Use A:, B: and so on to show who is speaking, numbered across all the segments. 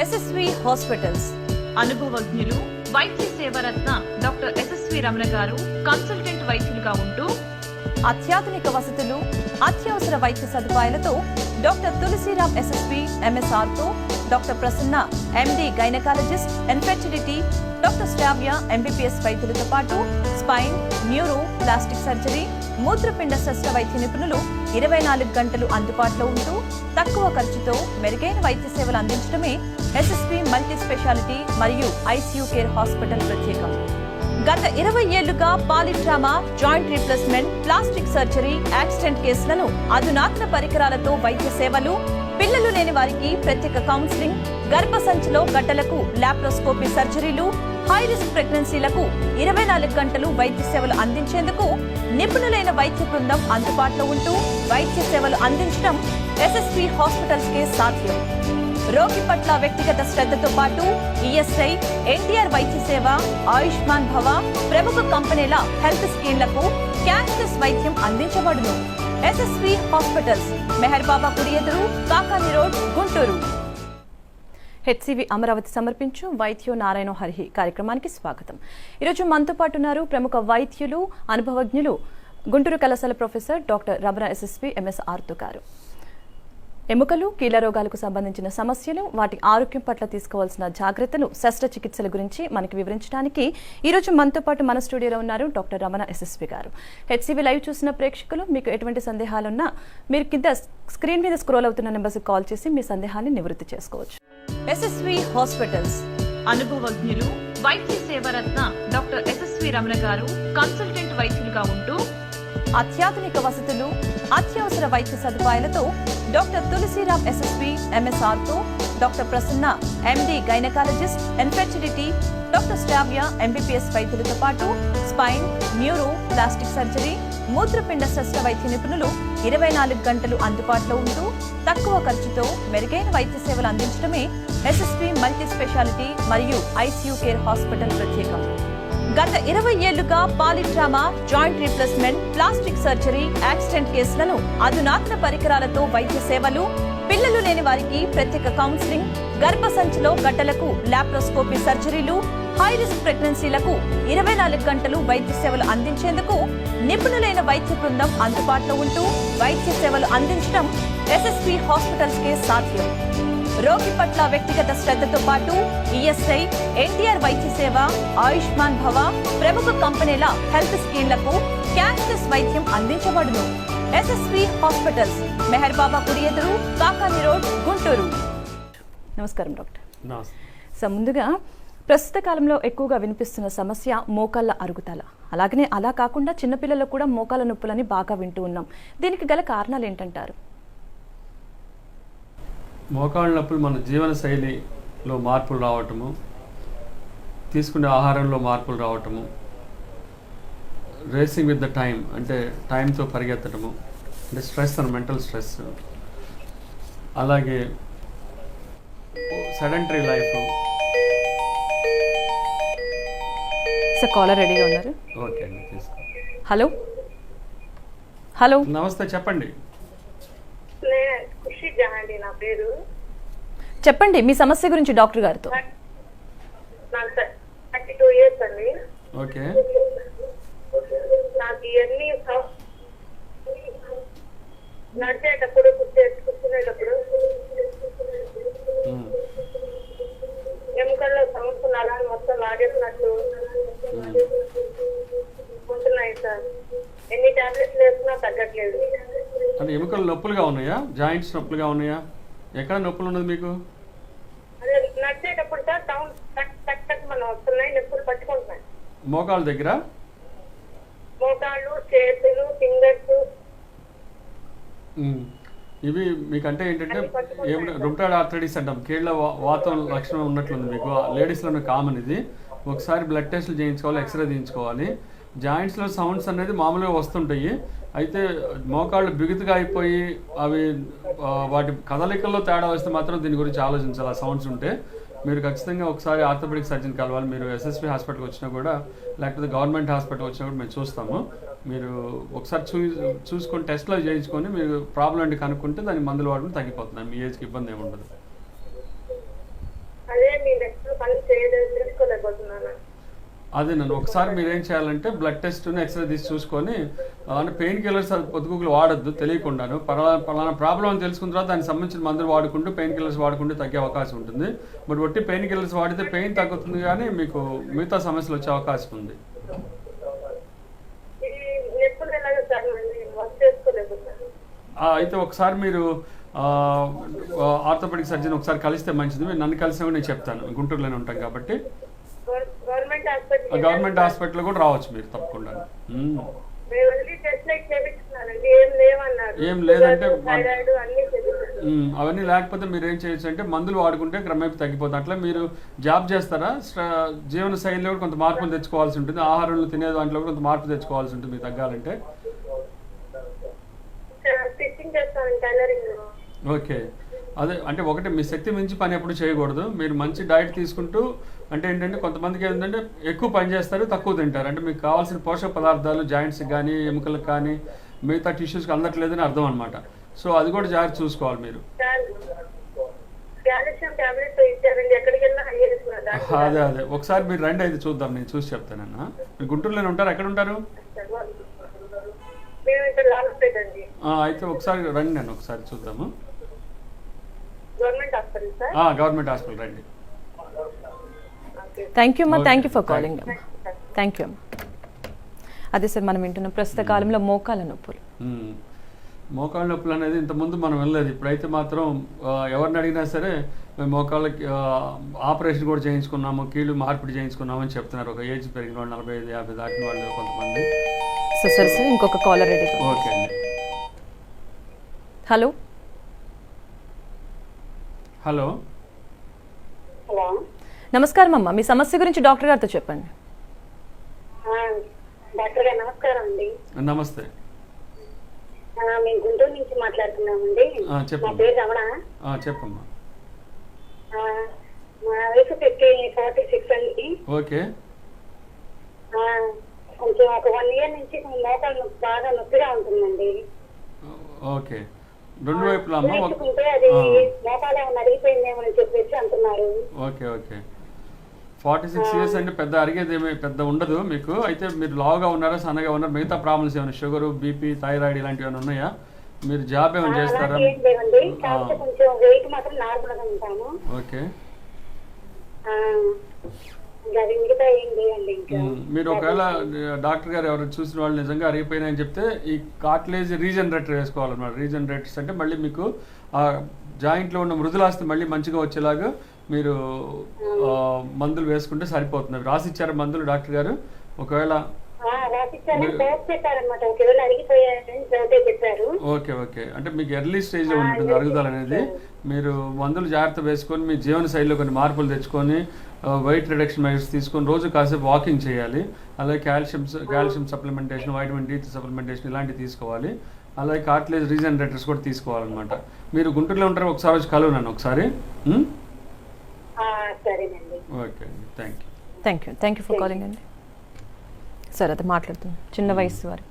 A: SSV hospitals
B: అనుభవజ్ఞులు వైద్య Seva Ratna doctor SSV Ramana గారు consultant వైద్యులుగా ఉంటూ
A: అత్యాధునిక వసతులు అత్యవసర వైద్య సదుపాయాలతో డాక్టర్ తులసిరామ్ ఎస్ఎస్పి ఎంఎస్ఆర్ తో doctor Prasanna MD gynaecologist infertility doctor Sravya MBBS వైద్యులతో పాటు స్పైన్ న్యూరో ప్లాస్టిక్ సర్జరీ మూత్రపిండ శస్త్ర వైద్య నిపుణులు 24 గంటలు అందుబాటులో ఉంటూ తక్కువ ఖర్చుతో మెరుగైన వైద్య సేవలు అందించడమే ఎస్ఎస్పి మల్టీ స్పెషాలిటీ మరియు ఐసీయూ కేర్ హాస్పిటల్ ప్రత్యేకం. గత 20 ఏళ్లుగా polytrauma, joint replacement, plastic surgery, accident కేసులను అధునాతన పరికరాలతో వైద్య సేవలు, పిల్లలు లేని వారికి ప్రత్యేక కౌన్సిలింగ్, గర్భసంచిలో గడ్డలకు లాప్రోస్కోపీ సర్జరీలు, హై రిస్క్ ప్రెగ్నెన్సీలకు 24 గంటలు వైద్య సేవలు అందించేందుకు నిపుణులైన వైద్య బృందం అందుబాటులో ఉంటూ వైద్య సేవలు అందించడం ఎస్ఎస్పి హాస్పిటల్స్ కే సాధ్యం. రోగి పట్ల వ్యక్తిగత శ్రద్ధతో పాటు ఈఎస్ఐ, ఎన్టీఆర్ వైద్య సేవ, ఆయుష్మాన్ భవ, ప్రముఖ కంపెనీల హెల్త్ స్కీమ్లకు క్యాష్లెస్ వైద్యం అందించబడును. ఎస్ఎస్వి హాస్పిటల్స్, మెహర్ బాబా గుడి ఎదురు, కాకాని రోడ్, గుంటూరు. హెచ్సివి అమరావతి సమర్పించు వైద్యో నారాయణ హరి కార్యక్రమానికి స్వాగతం. ఈరోజు మనతో పాటు ఉన్నారు ప్రముఖ వైద్యులు, అనుభవజ్ఞులు, గుంటూరు కళాశాల professor doctor Ramana SSP MSR గారు. ఎముకలు, కీళ్ళ రోగాలకు సంబంధించిన సమస్యలు, వాటి ఆరోగ్యం పట్ల తీసుకోవాల్సిన జాగ్రత్తలు, శస్త్రచికిత్సల గురించి మనకి వివరించడానికి ఈరోజు మనతో పాటు మన స్టూడియోలో ఉన్నారు డాక్టర్ రమణ ఎస్ఎస్పి గారు. హెచ్సివి లైవ్ చూసిన ప్రేక్షకులు మీకు ఎటువంటి సందేహాలున్నా మీరు కింద స్క్రీన్ మీద స్క్రోల్ అవుతున్న నెంబర్స్కి కాల్ చేసి మీ సందేహాన్ని నివృత్తి చేసుకోవచ్చు. ఎస్ఎస్వి హాస్పిటల్స్,
B: అనుభవజ్ఞులు వైద్య సేవరత్న డాక్టర్ ఎస్ఎస్వి రమణ గారు కన్సల్టెంట్ వైద్యులుగా ఉంటూ
A: అత్యాధునిక వసతులు అత్యవసర వైద్య సదుపాయాలతో డాక్టర్ తులసిరామ్ ఎస్ఎస్పి ఎంఎస్ఆర్ తో doctor Prasanna MD gynaecologist infertility doctor Sravya MBBS వైద్యులతో పాటు స్పైన్ న్యూరో ప్లాస్టిక్ సర్జరీ మూత్రపిండ శస్త్ర వైద్య నిపుణులు 24 గంటలు అందుబాటులో ఉంటూ తక్కువ ఖర్చుతో మెరుగైన వైద్య సేవలు అందించడమే ఎస్ఎస్పి మల్టీ స్పెషాలిటీ మరియు ఐసీయూ కేర్ హాస్పిటల్ ప్రత్యేకం. గత 20 ఏళ్లుగా polytrauma, joint replacement, plastic surgery, accident కేసులను అధునాతన పరికరాలతో వైద్య సేవలు, పిల్లలు లేని వారికి ప్రత్యేక కౌన్సిలింగ్, గర్భసంచిలో గడ్డలకు లాప్రోస్కోపీ సర్జరీలు, హై రిస్క్ ప్రెగ్నెన్సీలకు 24 గంటలు వైద్య సేవలు అందించేందుకు నిపుణులైన వైద్య బృందం అందుబాటులో ఉంటూ వైద్య సేవలు అందించడం ఎస్ఎస్పి హాస్పిటల్స్ కే సాధ్యం. రోగి పట్ల వ్యక్తిగత శ్రద్ధతో పాటు ఈఎస్ఐ, ఎన్టీఆర్ వైద్య సేవ, ఆయుష్మాన్ భవ, ప్రముఖ కంపెనీల హెల్త్ స్కీమ్లకు క్యాష్లెస్ వైద్యం అందించబడును. ఎస్ఎస్వి హాస్పిటల్స్, మెహర్ బాబా గుడి ఎదురు, కాకాని రోడ్, గుంటూరు. నమస్కారం డాక్టర్. సో ముందుగా ప్రస్తుత కాలంలో ఎక్కువగా వినిపిస్తున్న సమస్య మోకాళ్ళ అరుగుదల. అలాగనే అలా కాకుండా చిన్నపిల్లలకు కూడా మోకాళ్ళ నొప్పులని బాగా వింటూ ఉన్నాం. దీనికి గల కారణాలు ఏంటంటారు?
C: మోకాళ్ళ నొప్పులు మన జీవన శైలిలో మార్పులు రావటము, తీసుకునే ఆహారంలో మార్పులు రావటము, రేసింగ్ విత్ ద టైం అంటే టైంతో పరిగెత్తడము, అంటే స్ట్రెస్ అండ్ మెంటల్ స్ట్రెస్, అలాగే సెడెంటరీ లైఫ్.
A: సార్ కాలర్ రెడీగా ఉన్నారు.
C: ఓకే అండి, తీసుకో.
A: హలో హలో,
C: నమస్తే, చెప్పండి.
D: నా పేరు
A: చెప్పండి మీ సమస్య గురించి డాక్టర్ గారితో.
D: నాకు 32 years అండి.
C: ఓకే,
D: నాకు ఇవన్నీ నడిచేటప్పుడు కూర్చునేటప్పుడు ఎముకల్లో సమస్యలు అలా మొత్తం లాగేసినట్టు ఉంటున్నాయి సార్. ఎన్ని టాబ్లెట్లు వేసినా తగ్గట్లేదు.
C: అంటే ఎముకలు నొప్పులుగా ఉన్నాయా, జాయింట్స్ నొప్పులుగా ఉన్నాయా, ఎక్కడ నొప్పులు ఉన్నది మీకు?
D: అదే నడిచేటప్పుడు సార్ సౌండ్ టక్ టక్ మనం వస్తున్నాయి, నొప్పులు పట్టుకుంటున్నాయి.
C: మోకాళ్ళ దగ్గర,
D: మోకాళ్ళు, చేతులు, ఫింగర్స్.
C: ఇవి మీకంటే ఏంటంటే ఏమిటో రుమటాయిడ్ ఆర్థరైటిస్ అంటాం, కీళ్ళ వాతం లక్షణం ఉన్నట్లుంది మీకు. లేడీస్లోనే కామన్ ఇది. ఒకసారి బ్లడ్ టెస్ట్లు చేయించుకోవాలి, ఎక్స్రే తీయించుకోవాలి. జాయింట్స్లో సౌండ్స్ అనేది మామూలుగా వస్తుంటాయి. అయితే మోకాళ్ళు బిగుతుగా అయిపోయి అవి వాటి కదలికల్లో తేడా వస్తే మాత్రం దీని గురించి ఆలోచించాలి. ఆ సౌండ్స్ ఉంటే మీరు ఖచ్చితంగా ఒకసారి ఆర్థోపెడిక్ సర్జన్ కలవాలి. మీరు ఎస్ఎస్పి హాస్పిటల్కి వచ్చినా కూడా, లేకపోతే గవర్నమెంట్ హాస్పిటల్కి వచ్చినా కూడా మేము చూస్తాము. మీరు ఒకసారి చూసుకొని టెస్ట్లో చేయించుకొని మీరు ప్రాబ్లం అంటే కనుక్కుంటే దాని మందులు వాడడం తగ్గిపోతుంది. మీ ఏజ్కి ఇబ్బంది ఏమి ఉండదు.
D: అయిపోతున్నాను.
C: అదే నన్ను ఒకసారి మీరు ఏం చేయాలంటే బ్లడ్ టెస్ట్ ఎక్స్రే తీసి చూసుకొని అంటే పెయిన్ కిల్లర్స్ పొద్దుగుకులు వాడద్దు తెలియకుండాను పలానా ప్రాబ్లం అని తెలుసుకున్న తర్వాత దానికి సంబంధించిన మందులు వాడుకుంటూ పెయిన్ కిల్లర్స్ వాడుకుంటూ తగ్గే అవకాశం ఉంటుంది. బట్ ఒట్టి పెయిన్ కిల్లర్స్ వాడితే పెయిన్ తగ్గుతుంది కానీ మీకు మిగతా సమస్యలు వచ్చే అవకాశం ఉంది.
D: ఇది ఎప్పుడు ఎలాగో సార్ వర్క్ చేసుకోలేదు సార్.
C: అయితే ఒకసారి మీరు ఆర్థోపెడిక్ సర్జన్ ఒకసారి కలిస్తే మంచిది. మీరు నన్ను కలిసినా కూడా నేను చెప్తాను, గుంటూరులోనే ఉంటాం కాబట్టి. గవర్నమెంట్ హాస్పిటల్ కూడా రావచ్చు మీరు తప్పకుండా. ఏం లేదంటే అవన్నీ లేకపోతే మీరు ఏం చేయొచ్చు అంటే మందులు వాడుకుంటే క్రమేపీ తగ్గిపోతుంది. అట్లా మీరు జాబ్ చేస్తారా, జీవన శైలిలో కూడా కొంత మార్పులు తెచ్చుకోవాల్సి ఉంటుంది, ఆహారంలో తినే దాంట్లో కూడా కొంత మార్పు తెచ్చుకోవాల్సి ఉంటుంది మీకు తగ్గాలంటే. ఓకే, అదే అంటే ఒకటి మీ శక్తి మించి పని ఎప్పుడు చేయకూడదు. మీరు మంచి డైట్ తీసుకుంటూ అంటే ఏంటంటే కొంతమందికి ఏంటంటే ఎక్కువ పని చేస్తారు, తక్కువ తింటారు. అంటే మీకు కావాల్సిన పోషక పదార్థాలు జాయింట్స్కి కానీ ఎముకలకు కానీ మిగతా టిష్యూస్కి అందట్లేదని అర్థం అనమాట. సో అది కూడా జాగ్రత్త చూసుకోవాలి మీరు. అదే ఒకసారి మీరు రండి, అయితే చూద్దాం, నేను చూసి చెప్తానన్నా. మీరు గుంటూరులోనే ఉంటారు, ఎక్కడ ఉంటారు? అయితే ఒకసారి రండి, నేను ఒకసారి చూద్దాము. గవర్నమెంట్ హాస్పిటల్ రండి.
A: థ్యాంక్ యూ అమ్మా, థ్యాంక్ యూ ఫర్ కాలింగ్ అమ్మా, థ్యాంక్ యూ అమ్మా. అదే సార్ మనం వింటున్న ప్రస్తుత కాలంలో మోకాళ్ళ నొప్పులు.
C: మోకాళ్ళ నొప్పులు అనేది ఇంతకుముందు మనం వెళ్ళలేదు. ఇప్పుడైతే మాత్రం ఎవరిని అడిగినా సరే మేము మోకాళ్ళకి ఆపరేషన్ కూడా చేయించుకున్నాము, కీళ్ళు మార్పిడి చేయించుకున్నాము అని చెప్తున్నారు. ఒక ఏజ్ పెరిగిన వాళ్ళు 45-50 దాటిన వాళ్ళు కొంతమంది.
A: సరే సార్ ఇంకొక కాలర్ రెడీ.
C: ఓకే అండి.
A: హలో
C: హలో
D: హలో,
A: నమస్కారం అమ్మా, మీ సమస్య గురించి డాక్టర్ గారితో చెప్పండి.
D: డాక్టర్ గారు నమస్కారం అండి.
C: నమస్తే.
D: మేము గుంటూరు నుంచి మాట్లాడుతున్నామండి. మా పేరు రమణ.
C: చెప్పమ్మా.
D: మా వయసు 46 అండి.
C: ఓకే.
D: కొంచెం ఒక 1 ఇయర్ నుంచి మోకాలు బాగా నొప్పిగా ఉంటుందండి.
C: ఓకే, రెండు వైపులా అమ్మా?
D: అది మోకాలు ఏమైనా అరిగిపోయిందేమో అని చెప్పేసి అంటున్నారు.
C: ఓకే ఓకే, 46 ఇయర్స్ అంటే పెద్ద అరిగేది ఏమీ పెద్ద ఉండదు మీకు. అయితే మీరు లావుగా ఉన్నారా, సన్నగా ఉన్నారా, మిగతా ప్రాబ్లమ్స్ ఏమైనా షుగర్, బీపీ, థైరాయిడ్ ఇలాంటివి ఏమైనా ఉన్నాయా? మీరు జాబ్ ఏమైనా చేస్తారా? ఓకే. మీరు ఒకవేళ డాక్టర్ గారు ఎవరు చూసిన వాళ్ళు నిజంగా అరిగిపోయినాయని చెప్తే ఈ కార్టిలేజ్ రీజనరేటర్ వేసుకోవాలన్నమాట. రీజనరేటర్స్ అంటే మళ్ళీ మీకు ఆ జాయింట్లో ఉన్న మృదులాస్తి మళ్ళీ మంచిగా వచ్చేలాగా మీరు మందులు వేసుకుంటే సరిపోతుంది. రాసిచ్చారు మందులు డాక్టర్ గారు? ఒకవేళ ఓకే ఓకే, అంటే మీకు ఎర్లీ స్టేజ్లో ఉంటుంది అరుగుదల అనేది. మీరు మందులు జాగ్రత్త వేసుకొని మీ జీవన శైలిలో కొన్ని మార్పులు తెచ్చుకొని వెయిట్ రిడక్షన్ మెజర్స్ తీసుకొని రోజు కాసేపు వాకింగ్ చేయాలి. అలాగే calcium supplementation, vitamin D supplementation ఇలాంటివి తీసుకోవాలి. అలాగే కార్టిలేజ్ రీజనరేటర్స్ కూడా తీసుకోవాలన్నమాట. మీరు గుంటూరులో ఉంటారు, ఒకసారి వచ్చి కలువు నన్ను ఒకసారి. ఓకే అండి,
A: థ్యాంక్ యూ ఫర్ కాలింగ్ అండి. సరే అది మాట్లాడుతున్నాం. చిన్న వయసు వరకు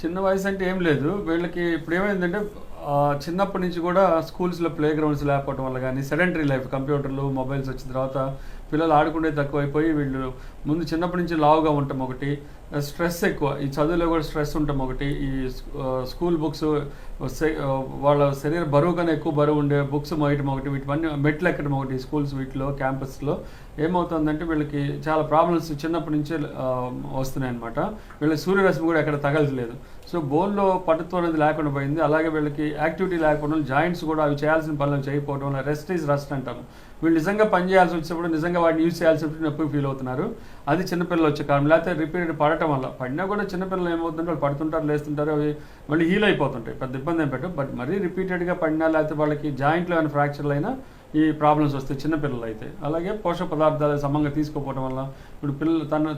C: చిన్న వయసు అంటే ఏం లేదు వీళ్ళకి. ఇప్పుడు ఏమైందంటే చిన్నప్పటి నుంచి కూడా స్కూల్స్లో ప్లే గ్రౌండ్స్ లేకపోవడం వల్ల కానీ సెడెంటరీ లైఫ్, కంప్యూటర్లు, మొబైల్స్ వచ్చిన తర్వాత పిల్లలు ఆడుకునే తక్కువైపోయి వీళ్ళు ముందు చిన్నప్పటి నుంచి లావుగా ఉండటం ఒకటి, స్ట్రెస్ ఎక్కువ, ఈ చదువులో కూడా స్ట్రెస్ ఉండటం ఒకటి, ఈ స్కూల్ బుక్స్ వాళ్ళ శరీర బరువు కన్నా ఎక్కువ బరువు ఉండే బుక్స్ మోయటం ఒకటి, వీటివన్నీ మెట్లు ఎక్కడం ఒకటి స్కూల్స్ వీటిలో క్యాంపస్లో. ఏమవుతుందంటే వీళ్ళకి చాలా ప్రాబ్లమ్స్ చిన్నప్పటి నుంచే వస్తున్నాయి అనమాట. వీళ్ళకి సూర్యరశ్మి కూడా ఎక్కడ తగలట్లేదు. సో బోన్లో పట్టుతో అనేది లేకుండా పోయింది. అలాగే వీళ్ళకి యాక్టివిటీ లేకపోవడం, జాయింట్స్ కూడా అవి చేయాల్సిన పనులు చేయకపోవడం వల్ల రెస్ట్ ఈజ్ రస్ట్ అంటాము. వీళ్ళు నిజంగా పని చేయాల్సి వచ్చినప్పుడు నిజంగా వాటిని యూజ్ చేయాల్సి వచ్చినప్పుడు నొప్పి ఫీల్ అవుతున్నారు. అది చిన్నపిల్లలు వచ్చే కారణం. లేకపోతే రిపీటెడ్ పడటం వల్ల, పడినా కూడా చిన్నపిల్లలు ఏమవుతుంటే వాళ్ళు పడుతుంటారు, లేస్తుంటారు, అవి మళ్ళీ హీల్ అయిపోతుంటాయి, పెద్ద ఇబ్బంది ఏం పెట్టు. బట్ మరీ రిపీటెడ్గా పడినా లేకపోతే వాళ్ళకి జాయింట్లో ఏమైనా ఫ్రాక్చర్లు అయినా ఈ ప్రాబ్లమ్స్ వస్తాయి చిన్నపిల్లలు అయితే. అలాగే పోషక పదార్థాలు సమంగా తీసుకోకపోవడం వల్ల ఇప్పుడు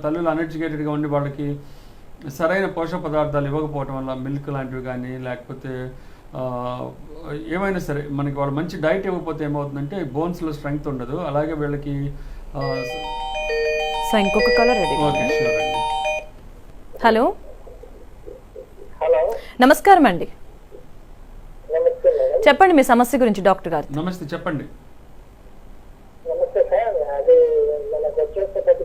C: తల్లులు అన్ఎడ్యుకేటెడ్గా ఉండి వాళ్ళకి సరైన పోషక పదార్థాలు ఇవ్వకపోవడం వల్ల మిల్క్ లాంటివి కానీ లేకపోతే ఏమైనా సరే మనకి వాళ్ళు మంచి డైట్ ఇవ్వకపోతే ఏమవుతుందంటే బోన్స్లో స్ట్రెంగ్త్ ఉండదు. అలాగే వీళ్ళకి
A: ఇంకొక కలర్ రెడీ.
C: ఓకే, షూర్ అండి.
A: హలో
D: హలో,
A: నమస్కారం అండి.
D: నమస్తే మేడం.
A: చెప్పండి మీ సమస్య గురించి డాక్టర్ గారు.
C: నమస్తే, చెప్పండి.
D: నమస్తే సార్. అది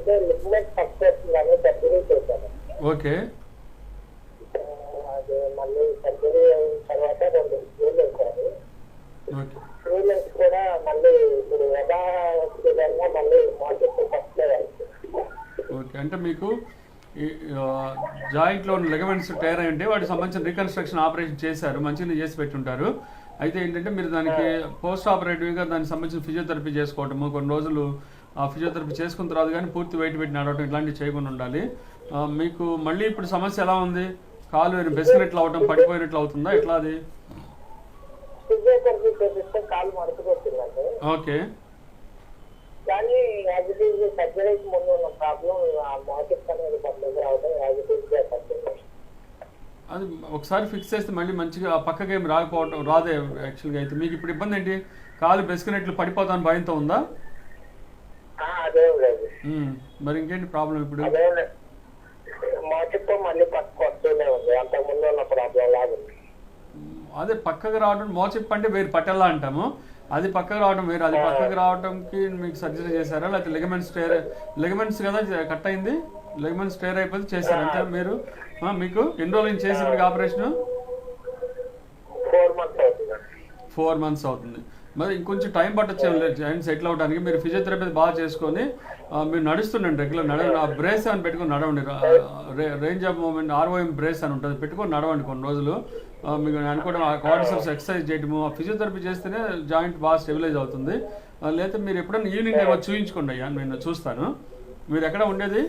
D: అయితే లిగ్మెంట్ సక్సెస్ అని సర్జరీ చేశాను.
C: ఓకే
D: అది మళ్ళీ సర్జరీ అయిన తర్వాత 2 స్క్రూలు వేశారు.
C: ఓకే
D: స్క్రూలెన్స్ కూడా మళ్ళీ ఇప్పుడు యథావిధంగా మళ్ళీ మార్కెట్ వస్తలేదు.
C: ఓకే అంటే మీకు ఈ జాయింట్లో ఉన్న లెగమెంట్స్ టైర్ అయి ఉంటే వాటికి సంబంధించిన రీకన్స్ట్రక్షన్ ఆపరేషన్ చేశారు, మంచిగా చేసి పెట్టుంటారు. అయితే ఏంటంటే మీరు దానికి పోస్ట్ ఆపరేటివ్గా దానికి సంబంధించిన ఫిజియోథెరపీ చేసుకోవటము, కొన్ని రోజులు ఆ ఫిజియోథెరపీ చేసుకున్న తర్వాత కానీ పూర్తి వెయిట్ పెట్టి నడవటం ఇట్లాంటివి చేయకుండా ఉండాలి. మీకు మళ్ళీ ఇప్పుడు సమస్య ఎలా ఉంది? కాలు బెసినట్లు అవటం, పడిపోయినట్లు అవుతుందా, ఎట్లా అది?
D: ఫిజియోథెరపీ చేపిస్తే కాలు మడతకొచ్చిందండి.
C: ఓకే
D: కానీ యాజ్ ఇట్ ఈజ్ సర్జరీకి ముందు ఉన్న ప్రాబ్లం ఆ మార్కెట్ అనేది పక్కన రావడం యాజ్ ఇట్ ఈజ్ గా తగ్గింది.
C: అది ఒకసారి ఫిక్స్ చేస్తే మళ్ళీ మంచిగా ఆ పక్కకి ఏమి రాకపోవటం రాదే యాక్చువల్గా. అయితే మీకు ఇప్పుడు ఇబ్బంది ఏంటి? కాలు బెసినట్లు పడిపోతాను భయంతో ఉందా?
D: అదేం లేదు.
C: మరి ఇంకేంటి ప్రాబ్లం ఇప్పుడు?
D: అదేం లేదు, మార్కెట్ మళ్ళీ పక్కకు వస్తూనే ఉంది, అంతకు ముందు ఉన్న ప్రాబ్లం లాగా ఉంది.
C: అదే పక్కకు రావడం మోచిప్ అంటే వేరు పట్టెల్లా అంటాము, అది పక్కకు రావడం వేరు. అది పక్కకు రావడంకి మీకు సర్జరీ చేశారా, లేకపోతే లెగమెంట్స్ కదా కట్ అయింది, లెగమెంట్స్ స్టేర్ అయిపోతే చేశారు అంటే మీరు. మీకు ఎన్ని రోజులు నుంచి చేసేప్పటికి ఆపరేషన్?
D: 4 months అవుతుంది.
C: 4 months అవుతుంది. మరి ఇంకొంచెం టైం పట్టొచ్చు జాయింట్ సెటిల్ అవడానికి. మీరు ఫిజియోథెరపీ బాగా చేసుకొని మీరు నడుస్తుండండి, రెగ్యులర్ నడవండి. ఆ బ్రేస్ అని పెట్టుకొని నడవండి, range of movement ROM brace అని ఉంటుంది, పెట్టుకొని నడవండి కొన్ని రోజులు. మీకు అనుకోవడం ఆ కార్డిసెప్స్ ఎక్సర్సైజ్ చేయడము, ఆ ఫిజియోథెరపీ చేస్తేనే జాయింట్ బాగా స్టెబిలైజ్ అవుతుంది. లేకపోతే మీరు ఎప్పుడైనా ఈవినింగ్ ఏమో చూపించుకోండి అయ్యా, నేను చూస్తాను. మీరు ఎక్కడ ఉండేది?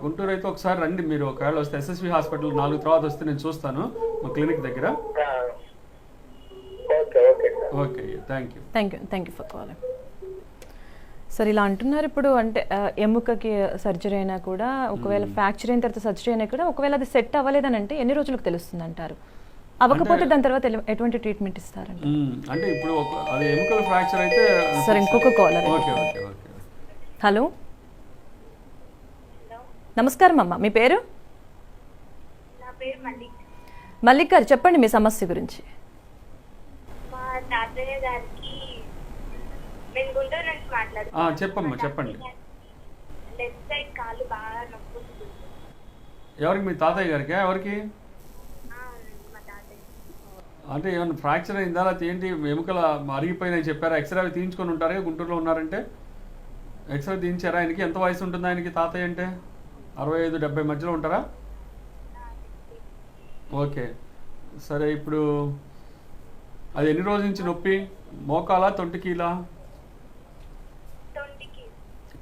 C: గుంటూరు అయితే ఒకసారి రండి మీరు, ఒకవేళ వస్తే SSV హాస్పిటల్ 4 తర్వాత వస్తే నేను చూస్తాను మా క్లినిక్ దగ్గర. Okay
A: thank you for calling. Sir ఇలా అంటున్నారు ఇప్పుడు, అంటే ఎముకకి సర్జరీ అయినా కూడా ఒకవేళ ఫ్రాక్చర్ అయిన తర్వాత సర్జరీ అయినా కూడా ఒకవేళ అది సెట్ అవ్వలేదని అంటే ఎన్ని రోజులకు తెలుస్తుంది అంటారు? అవ్వకపోతే దాని తర్వాత ఎటువంటి ట్రీట్మెంట్ ఇస్తారంట?
C: అంటే ఇప్పుడు అది ఎముకల ఫ్రాక్చర్ అయితే
A: సార్ ఇంకొక కాలర్. హలో నమస్కారం అమ్మ, మీ పేరు?
E: నా పేరు మల్లిక్.
A: మల్లిక్ గారు చెప్పండి మీ సమస్య గురించి.
E: మా తాతయ్య గారికి నేను గుంటూరు నుంచి మాట్లాడుతున్నాను.
C: చెప్పమ్మా చెప్పండి.
E: లెఫ్ట్ సైడ్ కాలు బాగా నొప్పి వస్తుంది.
C: ఎవరికి? మీ తాతయ్య గారికి? ఎవరికి
E: మా తాతయ్య.
C: అంటే ఏమన్నా ఫ్రాక్చర్ అయిందా, లేకపోతే ఏంటి ఎముకల అరిగిపోయినాయి చెప్పారా? ఎక్స్రే అవి తీయించుకొని ఉంటారా? గుంటూరులో ఉన్నారంటే ఎక్స్రే తీయించారా? ఆయనకి ఎంత వయసు ఉంటుంది ఆయనకి? తాతయ్య అంటే 65-70 మధ్యలో ఉంటారా? ఓకే సరే. ఇప్పుడు అది ఎన్ని రోజుల నుంచి నొప్పి? మోకాలా, తొంటికీలా?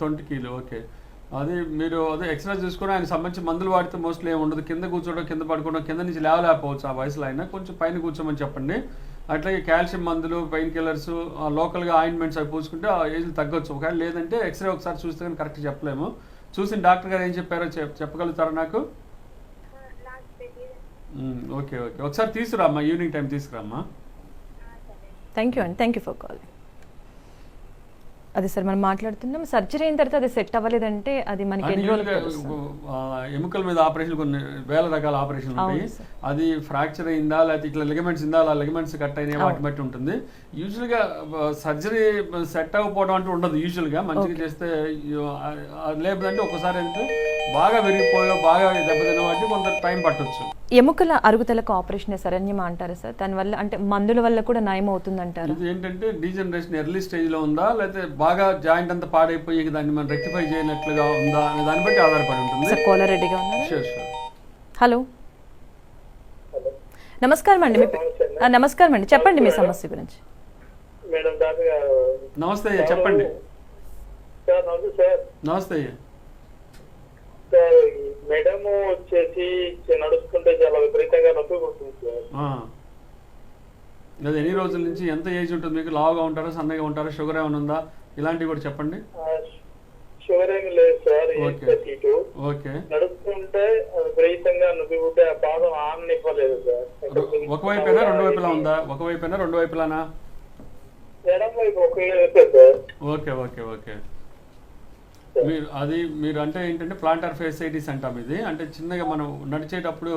C: తొంటికీలు. ఓకే. అది మీరు అదే ఎక్స్రే చూసుకొని ఆయన సంబంధించి మందులు వాడితే మోస్ట్లీ ఏమి ఉండదు. కింద కూర్చోవడం, కింద పడుకోవడం, కింద నుంచి లేవలేకపోవచ్చు ఆ వయసులో అయినా. కొంచెం పైన కూర్చోమని చెప్పండి. అట్లాగే కాల్షియం మందులు, పెయిన్ కిల్లర్స్, లోకల్గా ఆయింట్మెంట్స్ అవి పూసుకుంటే ఆ ఏజ్ తగ్గొచ్చు. ఒకవేళ లేదంటే ఎక్స్రే ఒకసారి చూస్తే కానీ కరెక్ట్ చెప్పలేము. చూసిన డాక్టర్ గారు ఏం చెప్పారో చెప్పగలుగుతారా నాకు? ఓకే ఒకసారి తీసుకురామ్మా, ఈవినింగ్ టైం తీసుకురామ్మా.
A: Thank you for calling. అదే సార్ మనం మాట్లాడుతున్నాం, సర్జరీ అయిన తర్వాత అది సెట్ అవ్వలేదంటే అది మనకి
C: ఎముకల మీద ఆపరేషన్ కొన్ని వేల రకాల ఆపరేషన్లు ఉంటాయి. అది ఫ్రాక్చర్ అయిందా, లేకపోతే ఇట్లా లిగమెంట్స్ ఇందా, అలా లిగమెంట్స్ కట్ అయినా వాటి బట్టి ఉంటుంది. యూజువల్గా సర్జరీ సెట్ అవ్వకపోవడం అంటూ ఉండదు. యూజువల్గా మంచిగా చేస్తే లేదంటే ఒక్కసారి అంటే బాగా విరిగిపోయో బాగా దెబ్బతిన్న వాటి కొంత టైం పట్టొచ్చు.
A: ఎముకల అరుగుదలకు ఆపరేషన్ శరణ్యమా అంటారు సార్? దానివల్ల అంటే మందుల వల్ల కూడా నయం అవుతుంది అంటారు?
C: ఇది ఏంటంటే డీజనరేషన్ ఎర్లీ స్టేజ్ లో ఉందా, లేకపోతే బాగా జాయింట్ అంతా పాడైపోయి దాన్ని మనం రెక్టిఫై చేయనట్లుగా ఉందా అనే దాన్ని బట్టి ఆధారపడి ఉంటుంది.
A: సార్ కాలర్ రెడీగా ఉన్నారు. హలో నమస్కారం అండి, చెప్పండి మీ సమస్య గురించి.
C: నమస్తే అయ్యా, చెప్పండి. నమస్తే అయ్యా.
D: మెడము వచ్చేసి నడుస్తుంటే చాలా విపరీతంగా నొప్పి పుడుతుంది సార్.
C: అది ఎన్ని రోజుల నుంచి? ఎంత ఏజ్ ఉంటుంది మీకు? లావుగా ఉంటారా, సన్నగా ఉంటారా, షుగర్ ఏమైనా ఉందా? ఇలాంటివి కూడా చెప్పండి.
D: షుగర్ ఏమి లేదు సార్.
C: ఓకే.
D: నడుస్తుంటే విపరీతంగా నొప్పి పుట్టే ఆ పాదం ఆననివ్వలేదు సార్.
C: ఒకవైపేనా రెండు వైపులా ఉందా? ఒకవైపేనా రెండు వైపులానా?
D: ఎడం వైపు ఒకవైపే సార్.
C: ఓకే. మీరు అంటే ఏంటంటే ప్లాంటార్ ఫేసైటిస్ అంటాం ఇది. అంటే చిన్నగా మనం నడిచేటప్పుడు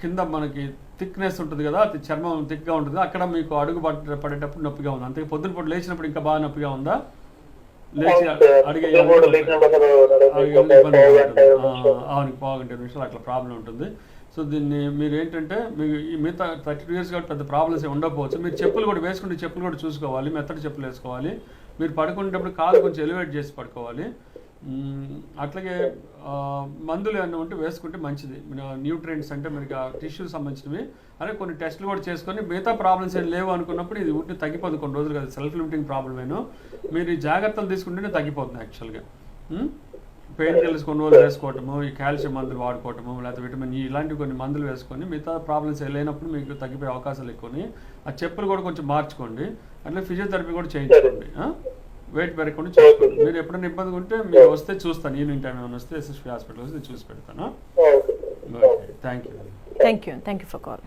C: కింద మనకి థిక్నెస్ ఉంటుంది కదా, అది చర్మం థిక్గా ఉంటుంది, అక్కడ మీకు అడుగు పడేటప్పుడు నొప్పిగా ఉంది. అంతే పొద్దున పూట లేచినప్పుడు ఇంకా బాగా నొప్పిగా ఉందా? లేచి అడిగే అవును, బాగుంటే నిమిషాలు అట్లా ప్రాబ్లం ఉంటుంది. సో దీన్ని మీరు ఏంటంటే మీకు ఈ మిగతా 32 years కాబట్టి పెద్ద ప్రాబ్లమ్స్ ఉండకపోవచ్చు. మీరు చెప్పులు కూడా వేసుకుంటే చెప్పులు కూడా చూసుకోవాలి, మెత్తటి చెప్పులు వేసుకోవాలి. మీరు పడుకునేటప్పుడు కాలు కొంచెం ఎలివేట్ చేసి పడుకోవాలి. అట్లాగే మందులు ఏమన్నా ఉంటే వేసుకుంటే మంచిది. న్యూట్రియంట్స్ అంటే మీరు టిష్యూ సంబంధించినవి అదే కొన్ని టెస్టులు కూడా చేసుకొని మిగతా ప్రాబ్లమ్స్ ఏం లేవు అనుకున్నప్పుడు ఇది ఊరికి తగ్గిపోతుంది. కొన్ని రోజులు కదా, సెల్ఫ్ లిమిటింగ్ ప్రాబ్లమ్ ఏనో మీరు ఈ జాగ్రత్తలు తీసుకుంటేనే తగ్గిపోతుంది యాక్చువల్గా. పెయిన్ కిల్లర్స్ కొన్ని రోజులు వేసుకోవటము, ఈ కాల్షియం మందులు వాడుకోవటము, లేకపోతే విటమిన్ ఈ ఇలాంటివి కొన్ని మందులు వేసుకొని మిగతా ప్రాబ్లమ్స్ లేనప్పుడు మీకు తగ్గిపోయే అవకాశాలు ఎక్కువని. ఆ చెప్పులు కూడా కొంచెం మార్చుకోండి. అట్లా ఫిజియోథెరపీ కూడా చేయించుకోండి. వెయిట్ పెరగకుండా చూసుకోండి. మీరు ఎప్పుడైనా ఇబ్బంది ఉంటే మీరు వస్తే చూస్తాను, ఈవినింగ్ టైం ఏమైనా వస్తే SSV హాస్పిటల్ వస్తే చూసి పెడతాను.
A: Thank you for call.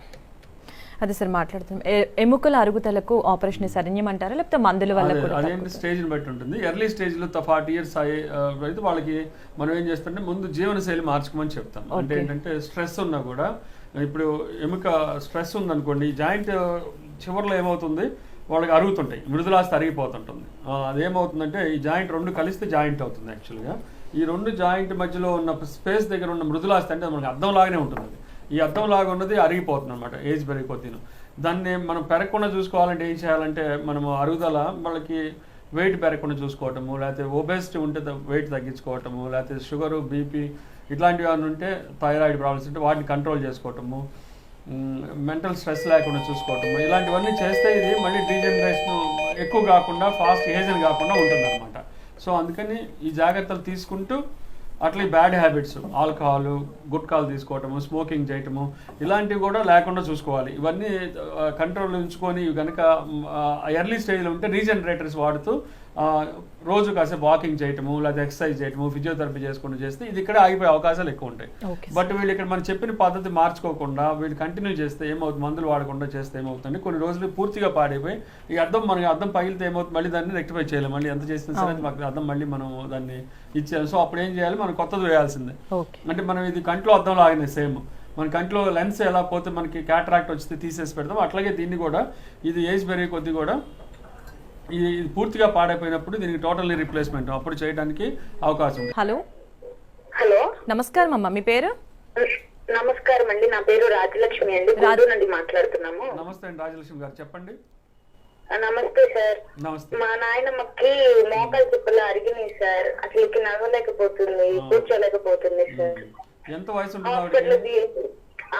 A: అదే సార్ మాట్లాడుతున్నాం, ఎముకల అరుగుదలకు ఆపరేషన్ శరణ్యం అంటారా లేకపోతే మందుల వల్ల?
C: అదేంటి స్టేజ్ని బట్టి ఉంటుంది. ఎర్లీ స్టేజ్లో 40 years అయితే వాళ్ళకి మనం ఏం చేస్తుంటే ముందు జీవనశైలి మార్చుకోమని చెప్తాం. అంటే ఏంటంటే స్ట్రెస్ ఉన్నా కూడా, ఇప్పుడు ఎముక స్ట్రెస్ ఉందనుకోండి, జాయింట్ చివరిలో ఏమవుతుంది, వాళ్ళకి అరుగుతుంటాయి, మృదులాస్తి అరిగిపోతుంటుంది. అదేమవుతుందంటే ఈ జాయింట్ రెండు కలిస్తే జాయింట్ అవుతుంది. యాక్చువల్గా ఈ రెండు జాయింట్ మధ్యలో ఉన్న స్పేస్ దగ్గర ఉన్న మృదులాస్తి అంటే మనకి అద్దం లాగానే ఉంటుంది. ఈ అద్దం లాగా ఉన్నది అరిగిపోతుంది అనమాట, ఏజ్ పెరిగిపోతుంది. దాన్ని మనం పెరగకుండా చూసుకోవాలంటే ఏం చేయాలంటే, మనము అరుగుదల వాళ్ళకి వెయిట్ పెరగకుండా చూసుకోవటము, లేకపోతే ఒబేసిటీ ఉంటే వెయిట్ తగ్గించుకోవటము, లేకపోతే షుగరు, బీపీ ఇట్లాంటివి ఏమైనా ఉంటే, థైరాయిడ్ ప్రాబ్లమ్స్ ఉంటే వాటిని కంట్రోల్ చేసుకోవటము, మెంటల్ స్ట్రెస్ లేకుండా చూసుకోవటము, ఇలాంటివన్నీ చేస్తే ఇది మళ్ళీ డీజనరేషన్ ఎక్కువ కాకుండా, ఫాస్ట్ ఏజ్ని కాకుండా ఉంటుందన్నమాట. సో అందుకని ఈ జాగ్రత్తలు తీసుకుంటూ అట్లా ఈ బ్యాడ్ హ్యాబిట్స్, ఆల్కహాల్, గుట్కాలు తీసుకోవటము, స్మోకింగ్ చేయటము ఇలాంటివి కూడా లేకుండా చూసుకోవాలి. ఇవన్నీ కంట్రోల్ ఉంచుకొని కనుక ఎర్లీ స్టేజ్లో ఉంటే రీజనరేటర్స్ వాడుతూ రోజు కాసేపు వాకింగ్ చేయటము, లేకపోతే ఎక్సర్సైజ్ చేయటము, ఫిజియోథెరపీ చేసుకుంటూ చేస్తే ఇది ఇక్కడ ఆగిపోయే అవకాశాలు ఎక్కువ ఉంటాయి. బట్ వీళ్ళు ఇక్కడ మనం చెప్పిన పద్ధతి మార్చుకోకుండా వీళ్ళు కంటిన్యూ చేస్తే ఏమవుతుంది, మందులు వాడకుండా చేస్తే ఏమవుతుంది, కొన్ని రోజులు పూర్తిగా పాడైపోయి ఈ మనకి అద్దం పగిలితే ఏమవుతుంది, మళ్ళీ దాన్ని రెక్టిఫై చేయలేము. మళ్ళీ ఎంత చేసినా సరే మాకు అద్దం మళ్ళీ మనం దాన్ని ఇచ్చేయాలి. సో అప్పుడు ఏం చేయాలి, మనం కొత్తది వేయాల్సిందే. అంటే మనం ఇది కంట్లో అద్దం లాగానే సేమ్, మన కంట్లో లెన్స్ ఎలా పోతే మనకి క్యాటరాక్ట్ వస్తే తీసేసి పెడతాం, అట్లాగే దీన్ని కూడా ఇది ఏజ్ పెరిగే కొద్దీ కూడా ఇది పూర్తిగా పాడైపోయినప్పుడు దీనికి టోటల్లీ రీప్లేస్మెంట్ అప్పుడు చేయడానికి అవకాశం ఉంది.
F: హలో
A: నమస్కారం అమ్మా, మీ పేరు?
F: నమస్కారం అండి, నా పేరు రాజలక్ష్మి అండి, గుంటూరు నుండి మాట్లాడుతున్నాము.
C: నమస్తే అండి రాజలక్ష్మి గారు, చెప్పండి.
F: నమస్తే సార్.
C: నమస్తే.
F: మా నాయనమ్మకి మోకాలు చిప్పలు అరిగినాయి సార్, అసలు నడవలేకపోతుంది, కూర్చోలేకపోతుంది సార్.
C: ఎంత వయసు ఉంటుంది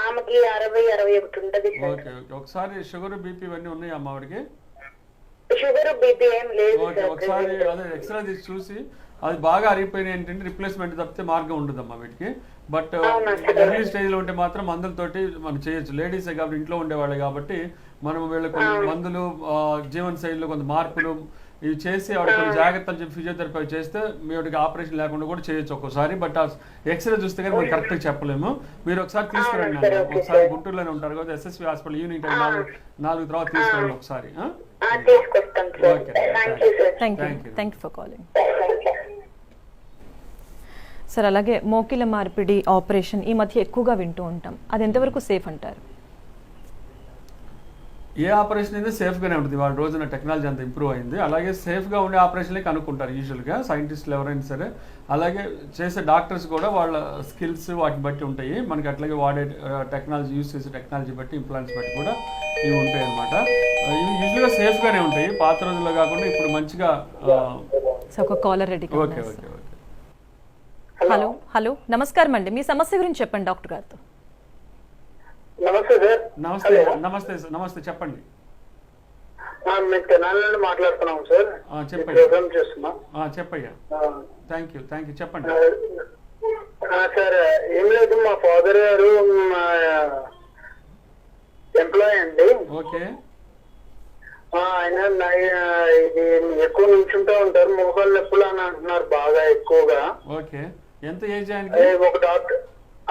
F: ఆమెకి? 60-61 ఉంటది సార్.
C: ఓకే, ఒకసారి షుగర్, బీపీ ఇవన్నీ ఉన్నాయి అమ్మ ఆవిడకి?
F: షుగర్, బీపీ ఏం లేదు.
C: ఒకసారి అదే ఎక్స్రే తీసి చూసి అది బాగా అరిగిపోయినాయి ఏంటంటే రిప్లేస్మెంట్ తప్పితే మార్గం ఉండదమ్మా వీటికి. బట్ ఎర్లీ స్టేజ్లో ఉంటే మాత్రం మందులతోటి మనం చేయొచ్చు. లేడీసే కాబట్టి ఇంట్లో ఉండేవాళ్ళే కాబట్టి మనం వీళ్ళకి మందులు, జీవన శైలిలో కొంత మార్పులు ఇవి చేసి ఆవిడ కొన్ని జాగ్రత్తలు చెప్పి ఫిజియోథెరపీ చేస్తే మీడికి ఆపరేషన్ లేకుండా కూడా చేయొచ్చు ఒక్కోసారి. బట్ ఎక్స్రే చూస్తే కానీ మనం కరెక్ట్గా చెప్పలేము. మీరు ఒకసారి తీసుకురండి, ఒకసారి గుంటూరులోనే ఉంటారు కదా, SSV హాస్పిటల్ ఈవినింగ్ టైం 4 తర్వాత తీసుకురండి ఒకసారి.
A: Thank you for calling sir. అలాగే మోకిల మార్పిడి ఆపరేషన్ ఈ మధ్య ఎక్కువగా వింటూ ఉంటాం, అది ఎంతవరకు సేఫ్ అంటారు?
C: ఏ ఆపరేషన్ అయితే సేఫ్గానే ఉంటుంది. వాళ్ళ రోజున టెక్నాలజీ అంత ఇంప్రూవ్ అయింది. అలాగే సేఫ్గా ఉండే ఆపరేషన్లే కనుక్కుంటారు యూజువల్గా సైంటిస్టులు ఎవరైనా సరే. అలాగే చేసే డాక్టర్స్ కూడా వాళ్ళ స్కిల్స్ వాటిని బట్టి ఉంటాయి. మనకి అట్లాగే వాడే టెక్నాలజీ, యూజ్ చేసే టెక్నాలజీ బట్టి, ఇంప్లాంట్స్ బట్టి కూడా ఇవి ఉంటాయి అనమాట. ఇవి యూజువల్గా సేఫ్గానే ఉంటాయి, పాత రోజుల్లో కాకుండా ఇప్పుడు మంచిగా.
A: ఒక caller ready.
C: Okay okay okay.
A: Hello నమస్కారం అండి, మీ సమస్య గురించి చెప్పండి డాక్టర్ గారితో.
D: నమస్తే సార్.
C: నమస్తే నమస్తే సార్, నమస్తే చెప్పండి.
D: మేము తెనాలి నుండి మాట్లాడుతున్నాం సార్.
C: చెప్పండి.
D: చెప్పయ్యా.
C: థ్యాంక్ యూ చెప్పండి
D: సార్. ఏం లేదు, మా ఫాదర్ గారు ఎంప్లాయీ అండి.
C: ఓకే.
D: ఆయన ఇది ఎక్కువ నిల్చుంటూ ఉంటారు, మోకాళ్ళ నొప్పులు అని అంటున్నారు బాగా ఎక్కువగా.
C: ఓకే. ఎంత ఏజ్ ఆయనకి?
D: ఒక డాక్టర్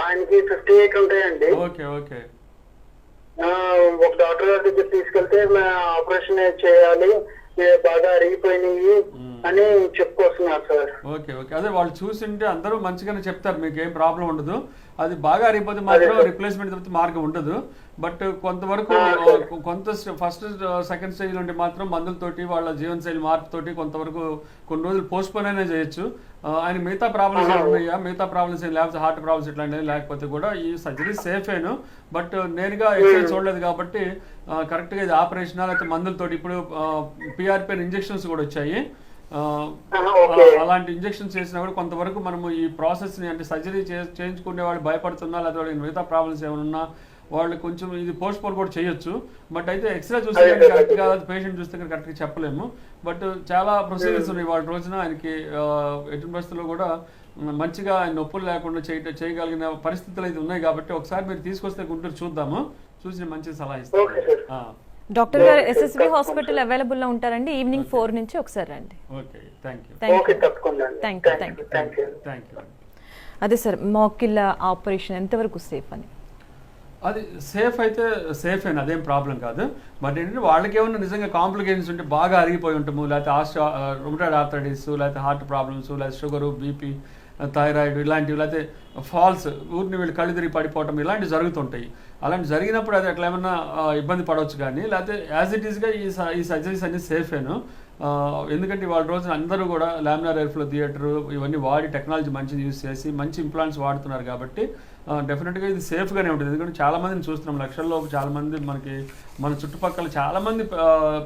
D: ఆయనకి 58 ఉంటాయండి.
C: Okay okay.
D: ఒక డాక్టర్ గారి దగ్గర తీసుకెళ్తే ఆపరేషన్ చేయాలి, బాగా అరిగిపోయినాయి అని చెప్పుకొస్తారు. వస్తున్నారు సార్.
C: ఓకే ఓకే, అదే వాళ్ళు చూసింటే అందరూ మంచిగానే చెప్తారు, మీకు ఏం ప్రాబ్లం ఉండదు. అది బాగా అరిగిపోతే మాత్రం రిప్లేస్మెంట్ తప్పితే మార్గం ఉండదు. బట్ కొంతవరకు కొంత ఫస్ట్ సెకండ్ స్టేజ్లో ఉంటే మాత్రం మందులతోటి వాళ్ళ జీవనశైలి మార్పుతోటి కొంతవరకు కొన్ని రోజులు పోస్ట్పోన్ అయినా చేయొచ్చు. ఆయన మిగతా ప్రాబ్లమ్స్ ఉన్నాయా, మిగతా ప్రాబ్లమ్స్ ఏం లేకపోతే హార్ట్ ప్రాబ్లమ్స్ ఇట్లాంటివి లేకపోతే కూడా ఈ సర్జరీ సేఫేను. బట్ నేనుగా ఎక్స్రేస్ చూడలేదు కాబట్టి కరెక్ట్గా ఇది ఆపరేషనా లేకపోతే మందులతోటి. ఇప్పుడు పిఆర్పిఎన్ ఇంజెక్షన్స్ కూడా వచ్చాయి. అలాంటి ఇంజెక్షన్స్ చేసినా కూడా కొంతవరకు మనము ఈ ప్రాసెస్ని అంటే సర్జరీ చేయించుకునే వాళ్ళు భయపడుతున్నా లేకపోతే మిగతా ప్రాబ్లమ్స్ ఏమైనా ఉన్నా వాళ్ళు కొంచెం ఇది పోస్ట్ పోన్ కూడా చేయొచ్చు. బట్ అయితే ఎక్స్రే చూస్తే కరెక్ట్గా పేషెంట్ చూస్తే కరెక్ట్గా చెప్పలేము. బట్ చాలా ప్రొసీజర్స్ ఉన్నాయి వాళ్ళ రోజున. ఆయనకి ఎటువంటి పరిస్థితుల్లో కూడా మంచిగా ఆయన నొప్పులు లేకుండా చేయగలిగిన పరిస్థితులు అయితే ఉన్నాయి కాబట్టి ఒకసారి మీరు తీసుకొస్తే గుంటూరు చూద్దాము, చూసి మంచి సలహా ఇస్తాము.
A: డాక్టర్ గారు ఎస్ఎస్వి హాస్పిటల్ అవైలబుల్ లో ఉంటారండి. ఈవినింగ్ 4 నుంచి ఒకసారి రండి.
C: Okay, thank you.
A: అదే సార్, మోకిళ్ళ ఆపరేషన్ ఎంతవరకు సేఫ్ అని?
C: అది సేఫ్ అయితే సేఫ్ అయినా అదేం ప్రాబ్లం కాదు. బట్ ఏంటంటే వాళ్ళకి ఏమన్నా నిజంగా కాంప్లికేషన్స్ ఉంటే బాగా అరిగిపోయి ఉంటాము, లేకపోతే రుమటాయిడ్ ఆర్థరైటిస్, లేకపోతే హార్ట్ ప్రాబ్లమ్స్, లేకపోతే షుగరు, బీపీ, థైరాయిడ్ ఇలాంటివి, లేకపోతే ఫాల్స్ ఊరిని వీళ్ళు కళ్ళు తిరిగి పడిపోవటం ఇలాంటివి జరుగుతుంటాయి. అలాంటి జరిగినప్పుడు అది అట్లా ఏమన్నా ఇబ్బంది పడవచ్చు. కానీ లేకపోతే యాజ్ ఇట్ ఈస్గా ఈ సర్జరీస్ అన్ని సేఫేను. ఎందుకంటే వాళ్ళ రోజున అందరూ కూడా లామినార్ ఎయిర్ ఫ్లో థియేటర్ ఇవన్నీ వాడి టెక్నాలజీ మంచిది యూస్ చేసి మంచి ఇంప్లాంట్స్ వాడుతున్నారు కాబట్టి డెఫినెట్గా ఇది సేఫ్గానే ఉంటుంది. ఎందుకంటే చాలామందిని చూస్తున్నాం, లక్షల్లో చాలామంది మనకి మన చుట్టుపక్కల చాలామంది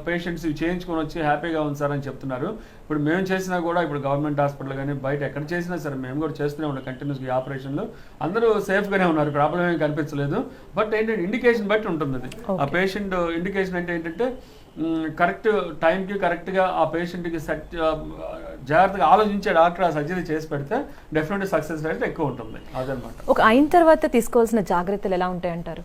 C: పేషెంట్స్ ఇవి చేయించుకొని వచ్చి హ్యాపీగా ఉంచారని చెప్తున్నారు. ఇప్పుడు మేము చేసినా కూడా ఇప్పుడు గవర్నమెంట్ హాస్పిటల్ కానీ బయట ఎక్కడ చేసినా సరే మేము కూడా చేస్తూనే ఉన్నాం కంటిన్యూస్గా ఈ ఆపరేషన్లు. అందరూ సేఫ్గానే ఉన్నారు, ప్రాబ్లం ఏమీ కనిపించలేదు. బట్ ఏంటంటే ఇండికేషన్ బట్టి ఉంటుంది అది. ఆ పేషెంట్ ఇండికేషన్ అంటే ఏంటంటే కరెక్ట్ టైంకి కరెక్ట్గా ఆ పేషెంట్కి జాగ్రత్తగా ఆలోచించే డాక్టర్ ఆ సర్జరీ చేసి పెడితే డెఫినెట్గా సక్సెస్ రేట్ ఎక్కువ ఉంటుంది. అదనమాట.
A: ఒక అయిన తర్వాత తీసుకోవాల్సిన జాగ్రత్తలు ఎలా ఉంటాయంటారు?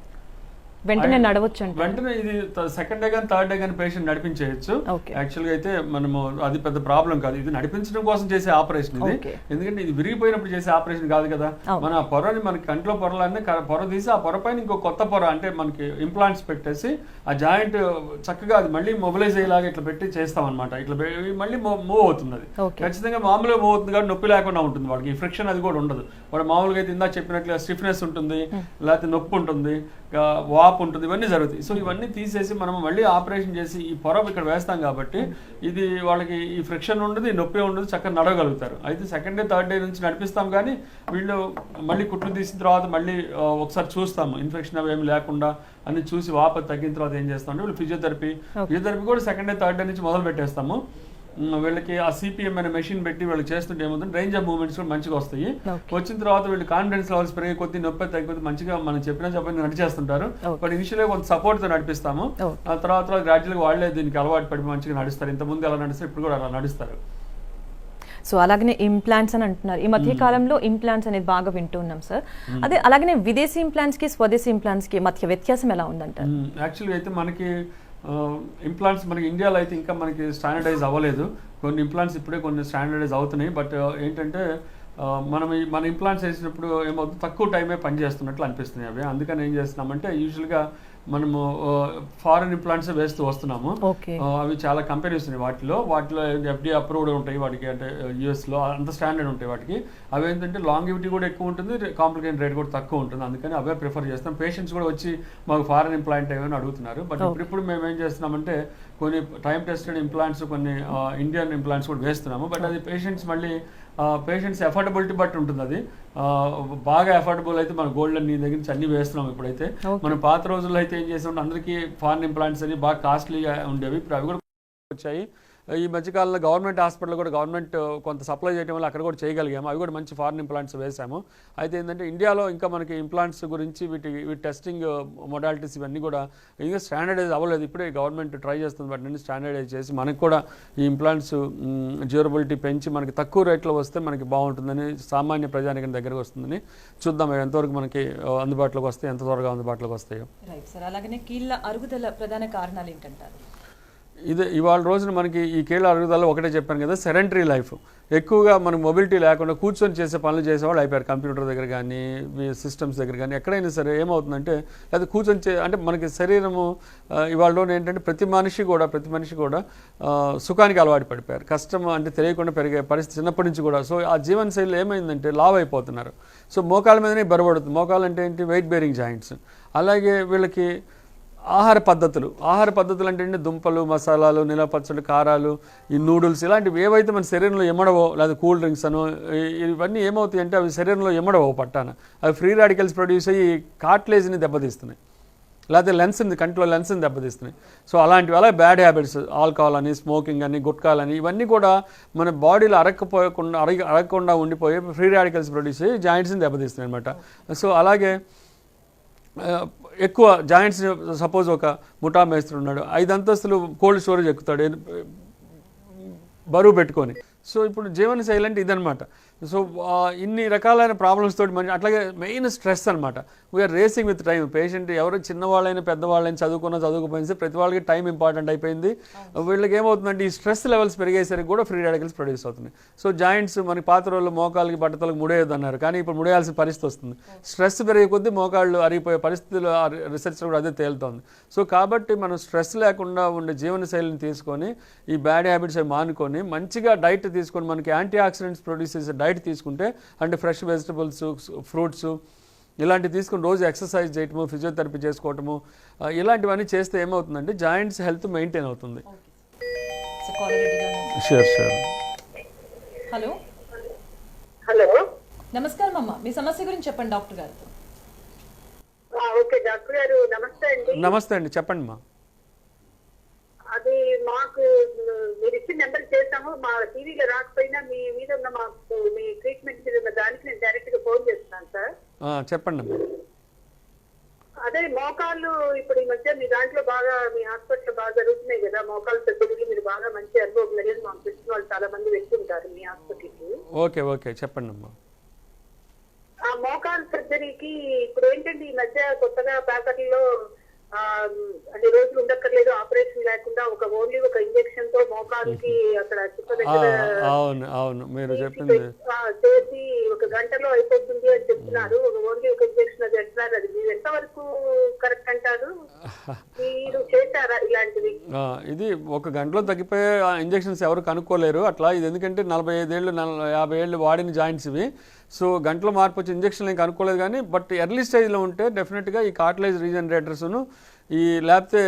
A: వెంటనే నడవచ్చు అంటే
C: వెంటనే ఇది సెకండ్ డే కానీ థర్డ్ డే కానీ పేషెంట్ నడిపించేయచ్చు. యాక్చువల్గా అయితే మనము అది పెద్ద ప్రాబ్లం కాదు, ఇది నడిపించడం కోసం చేసే ఆపరేషన్ ఇది. ఎందుకంటే ఇది విరిగిపోయినప్పుడు చేసే ఆపరేషన్ కాదు కదా. మన ఆ పొరని మనకి కంట్లో పొరలన్నీ పొర తీసి ఆ పొర పైన ఇంకో కొత్త పొర అంటే మనకి ఇంప్లాంట్స్ పెట్టేసి ఆ జాయింట్ చక్కగా అది మళ్ళీ మొబిలైజ్ అయ్యేలాగా ఇట్లా పెట్టి చేస్తాం అనమాట. ఇట్లా మళ్ళీ మూవ్ అవుతుంది. అది ఖచ్చితంగా మామూలుగా మూవ్ అవుతుంది కాబట్టి నొప్పి లేకుండా ఉంటుంది వాడికి. ఈ ఫ్రిక్షన్ అది కూడా ఉండదు. వాడు మామూలుగా అయితే ఇందాక చెప్పినట్లుగా స్టిఫ్నెస్ ఉంటుంది, లేకపోతే నొప్పి ఉంటుంది, వాపు ఉంటుంది, ఇవన్నీ జరుగుతాయి. సో ఇవన్నీ తీసేసి మనం మళ్ళీ ఆపరేషన్ చేసి ఈ పొర ఇక్కడ వేస్తాం కాబట్టి ఇది వాళ్ళకి ఈ ఫ్రిక్షన్ ఉండదు, ఈ నొప్పి ఉండదు, చక్కగా నడవగలుగుతారు. అయితే సెకండ్ డే థర్డ్ డే నుంచి నడిపిస్తాం. కానీ వీళ్ళు మళ్ళీ కుట్లు తీసిన తర్వాత మళ్ళీ ఒకసారి చూస్తాము ఇన్ఫెక్షన్ అవి ఏమి లేకుండా అన్ని చూసి వాపు తగ్గిన తర్వాత ఏం చేస్తాం అంటే వీళ్ళు ఫిజియోథెరపీ కూడా సెకండ్ డే థర్డ్ డే నుంచి మొదలు పెట్టేస్తాము. వీళ్ళకి ఆ సిపిఎం అనే మెషిన్ పెట్టి వీళ్ళు చేస్తుంటే ఏమవుతుంది, రేంజ్ ఆఫ్ మూవ్మెంట్స్ కూడా మంచిగా వస్తాయి. వచ్చిన తర్వాత వీళ్ళు కాన్ఫిడెన్స్ లెవెల్స్ పెరిగే కొద్ది నొప్పి తగ్గిపోతే మంచిగా మనం చెప్పిన నడిచేస్తుంటారు. బట్ ఇనిషియల్గా కొంత సపోర్ట్తో నడిపిస్తాము. ఆ తర్వాత గ్రాడ్యువల్గా వాళ్ళే దీనికి అలవాటు పడి మంచిగా నడుస్తారు. ఇంతకుముందు ఎలా నడుస్తారు ఇప్పుడు కూడా అలా నడుస్తారు.
A: సో అలాగనే ఇంప్లాంట్స్ అని అంటున్నారు. ఈ మధ్య కాలంలో ఇంప్లాంట్స్ అనేది బాగా వింటున్నాం సార్. అదే అలాగనే విదేశీ ఇంప్లాంట్స్ కి స్వదేశీ ఇంప్లాంట్స్ కి మధ్య వ్యత్యాసం ఎలా ఉందంటారు?
C: యాక్చువల్గా అయితే మనకి ఇంప్లాంట్స్ మనకి ఇండియాలో అయితే ఇంకా మనకి స్టాండర్డైజ్ అవ్వలేదు. కొన్ని ఇంప్లాంట్స్ ఇప్పుడే కొన్ని స్టాండర్డైజ్ అవుతున్నాయి. బట్ ఏంటంటే మన ఇంప్లాంట్స్ వేసినప్పుడు ఏమవుతుంది, తక్కువ టైమే పనిచేస్తున్నట్లు అనిపిస్తున్నాయి అవి. అందుకని ఏం చేస్తున్నామంటే యూజువల్గా మనము ఫారెన్ ఇంప్లాంట్స్ వేస్తూ వస్తున్నాము. అవి చాలా కంపెనీస్ ఉన్నాయి, వాటిలో ఎఫ్డీఏ అప్రూవ్డ్ ఉంటాయి వాటికి, అంటే యూఎస్లో అంత స్టాండర్డ్ ఉంటాయి వాటికి. అవి ఏంటంటే లాంగివిటీ కూడా ఎక్కువ ఉంటుంది, కాంప్లికేషన్ రేట్ కూడా తక్కువ ఉంటుంది. అందుకని అవే ప్రిఫర్ చేస్తాం. పేషెంట్స్ కూడా వచ్చి మాకు ఫారెన్ ఇంప్లాంట్ ఏమైనా అడుగుతున్నారు. బట్ ఇప్పుడు మేము ఏం చేస్తున్నామంటే కొన్ని టైం టెస్టెడ్ ఇంప్లాంట్స్, కొన్ని ఇండియన్ ఇంప్లాంట్స్ కూడా వేస్తున్నాము. బట్ అది పేషెంట్స్ ఎఫోర్డబిలిటీ బట్టి ఉంటుంది. అది బాగా ఎఫోర్డబుల్ అయితే మన గోల్డ్ నీ దగ్గర నుంచి అన్ని వేస్తున్నాం. ఇప్పుడైతే మనం పాత రోజుల్లో అయితే ఏం చేసామంటే అందరికీ ఫారెన్ ఇంప్లాంట్స్ అని బాగా కాస్ట్లీగా ఉండేవి. ఇప్పుడు అవి కూడా వచ్చాయి. ఈ మధ్యకాలంలో గవర్నమెంట్ హాస్పిటల్ కూడా గవర్నమెంట్ కొంత సప్లై చేయడం వల్ల అక్కడ కూడా చేయగలిగాము. అవి కూడా మంచి ఫారెన్ ఇంప్లాంట్స్ వేసాము. అయితే ఏంటంటే ఇండియాలో ఇంకా మనకి ఇంప్లాంట్స్ గురించి వీటి టెస్టింగ్ మొడాలిటీస్ ఇవన్నీ కూడా ఇంకా స్టాండర్డైజ్ అవ్వలేదు. ఇప్పుడే గవర్నమెంట్ ట్రై చేస్తుంది వాటిని స్టాండర్డైజ్ చేసి మనకి కూడా ఈ ఇంప్లాంట్స్ డ్యూరబిలిటీ పెంచి మనకి తక్కువ రేట్లో వస్తే మనకి బాగుంటుందని, సామాన్య ప్రజానికం దగ్గరకు వస్తుందని చూద్దాం. ఎంతవరకు మనకి అందుబాటులోకి వస్తాయి, ఎంత త్వరగా అందుబాటులోకి వస్తాయో.
A: Right sir. అలాగనే కీళ్ళ అరుగుదల ప్రధాన కారణాలు ఏంటంటారు?
C: ఇది ఇవాళ రోజున మనకి ఈ కీళ్ళ అరుగుదలలో ఒకటే చెప్పాను కదా, సెడెంటరీ లైఫ్. ఎక్కువగా మనకు మొబిలిటీ లేకుండా కూర్చొని చేసే పనులు చేసేవాళ్ళు అయిపోయారు. కంప్యూటర్ దగ్గర కానీ సిస్టమ్స్ దగ్గర కానీ ఎక్కడైనా సరే ఏమవుతుందంటే అది కూర్చొని అంటే మనకి శరీరము ఇవాళ రోజు ఏంటంటే ప్రతి మనిషి కూడా సుఖానికి అలవాటు పడిపోయారు. కష్టం అంటే తెలియకుండా పెరిగే పరిస్థితి చిన్నప్పటి నుంచి కూడా. సో ఆ జీవన శైలిలో ఏమైందంటే లావ్ అయిపోతున్నారు. సో మోకాళ్ళ మీదనే బరువడుతుంది. మోకాలు అంటే ఏంటి, వెయిట్ బేరింగ్ జాయింట్స్. అలాగే వీళ్ళకి ఆహార పద్ధతులు అంటే దుంపలు, మసాలాలు, నిలపచ్చలు, కారాలు, ఈ నూడిల్స్ ఇలాంటివి ఏవైతే మన శరీరంలో ఎమ్మడవో, లేదా కూల్ డ్రింక్స్ అను ఇవన్నీ ఏమవుతాయి అంటే అవి శరీరంలో ఎమ్మడవో పట్టాన. అవి ఫ్రీ రాడికల్స్ ప్రొడ్యూస్ అయ్యి కార్ట్లేజ్ని దెబ్బతీస్తున్నాయి, లేకపోతే కంటిలో లెన్స్ని దెబ్బతీస్తున్నాయి. సో అలాంటివి అలా బ్యాడ్ హ్యాబిట్స్, ఆల్కహాల్ అని, స్మోకింగ్ అని, గుట్కాలని ఇవన్నీ కూడా మన బాడీలో అరగకుండా ఉండిపోయి ఫ్రీ రాడికల్స్ ప్రొడ్యూస్ అయ్యి జాయింట్స్ని దెబ్బతీస్తున్నాయి అనమాట. సో అలాగే ఎక్కువ జాయింట్స్, సపోజ్ ఒక ముఠా మేస్త్రి ఉన్నాడు, 5 అంతస్తులు కోల్డ్ స్టోరేజ్ ఎక్కుతాడు బరువు పెట్టుకొని. సో ఇప్పుడు జీవన శైలి అంటే ఇదనమాట. సో ఇన్ని రకాలైన ప్రాబ్లమ్స్ తోటి మన అట్లాగే మెయిన్ స్ట్రెస్ అనమాట. We are racing with time. Patient ఎవరు చిన్నవాళ్ళైనా పెద్దవాళ్ళైనా చదువుకుపోయినా ప్రతి వాళ్ళకి టైం ఇంపార్టెంట్ అయిపోయింది. వీళ్ళకి ఏమవుతుందంటే ఈ స్ట్రెస్ లెవెల్స్ పెరిగేసరికి కూడా ఫ్రీ రాడికల్స్ ప్రొడ్యూస్ అవుతున్నాయి. సో జాయింట్స్ మనకి పాత రోజుల్లో మోకాళ్ళకి బట్టతలకు ముడేయొద్దు అన్నారు, కానీ ఇప్పుడు ముడేయాల్సిన పరిస్థితి వస్తుంది. స్ట్రెస్ పెరిగే కొద్దీ మోకాళ్ళు అరిగిపోయే పరిస్థితులు రీసెర్చ్లో కూడా అదే తేలుతోంది. సో కాబట్టి మనం స్ట్రెస్ లేకుండా ఉండే జీవన శైలిని తీసుకొని ఈ బ్యాడ్ హ్యాబిట్స్ అవి మానుకొని మంచిగా డైట్ తీసుకొని మనకి యాంటీ ఆక్సిడెంట్స్ ప్రొడ్యూస్ చేసే డైట్ తీసుకుంటే, అంటే ఫ్రెష్ వెజిటబుల్స్, ఫ్రూట్స్ ఇలాంటివి తీసుకుని రోజు ఎక్సర్సైజ్ చేయటము, ఫిజియోథెరపీ చేసుకోవటము, ఇలాంటివన్నీ చేస్తే ఏమవుతుందంటే జాయింట్స్ హెల్త్ మెయింటైన్ అవుతుంది.
A: హలో
F: హలో,
A: నమస్కారం అమ్మా, మీ సమస్య గురించి చెప్పండి డాక్టర్ గారు.
F: ఓకే డాక్టర్ గారు, నమస్తే అండి.
C: నమస్తే అండి, చెప్పండి మా.
F: అది మాకు మీరు ఇచ్చిన నెంబర్ చేస్తాము, మా టీవీలో రాకపోయినా మీ మీద ఉన్న మాకు మీ ట్రీట్మెంట్ మీద ఉన్న దానికి నేను డైరెక్ట్ గా ఫోన్ చేస్తున్నాను సార్.
C: చెప్పండి అమ్మా.
F: అదే మోకాళ్ళు ఇప్పుడు ఈ మధ్య మీ దాంట్లో బాగా, మీ హాస్పిటల్ బాగా జరుగుతున్నాయి కదా, మోకాళ్ళు సర్జరీకి మీరు బాగా మంచి అనుభవం లేదు, మాకు తెలిసిన వాళ్ళు చాలా మంది వెళ్తుంటారు మీ హాస్పిటల్కి.
C: ఓకే చెప్పండి అమ్మా.
F: ఆ మోకాలు సర్జరీకి ఇప్పుడు ఏంటంటే ఈ మధ్య కొత్తగా ప్యాకెట్లో అంటే రోజులు ఉండక్కర్లేదు, ఆపరేషన్ లేకుండా ఓన్లీ ఒక ఇంజెక్షన్ తో మోకాలుకి అక్కడ చిప్ప దగ్గర
C: అవును మీరు చెప్పింది
F: చేసి 1 గంటలో అయిపోతుంది అని చెప్తున్నారు. ఓన్లీ ఒక ఇంజెక్షన్ అది అంటున్నారు. అది మీరు ఎంతవరకు కరెక్ట్ అంటారు? మీరు చేశారా ఇలాంటివి?
C: ఇది 1 గంటలో తగ్గిపోయే ఇంజెక్షన్స్ ఎవరు కనుక్కోలేరు అట్లా. ఇది ఎందుకంటే 45 ఏళ్ళు 50 ఏళ్ళు వాడిన జాయింట్స్ ఇవి. సో గంటలో మార్పు వచ్చి ఇంజక్షన్లు ఏం కనుక్కోలేదు, కానీ బట్ ఎర్లీ స్టేజ్లో ఉంటే డెఫినెట్గా ఈ కార్టిలేజ్ రీజనరేటర్స్ను ఈ లేకపోతే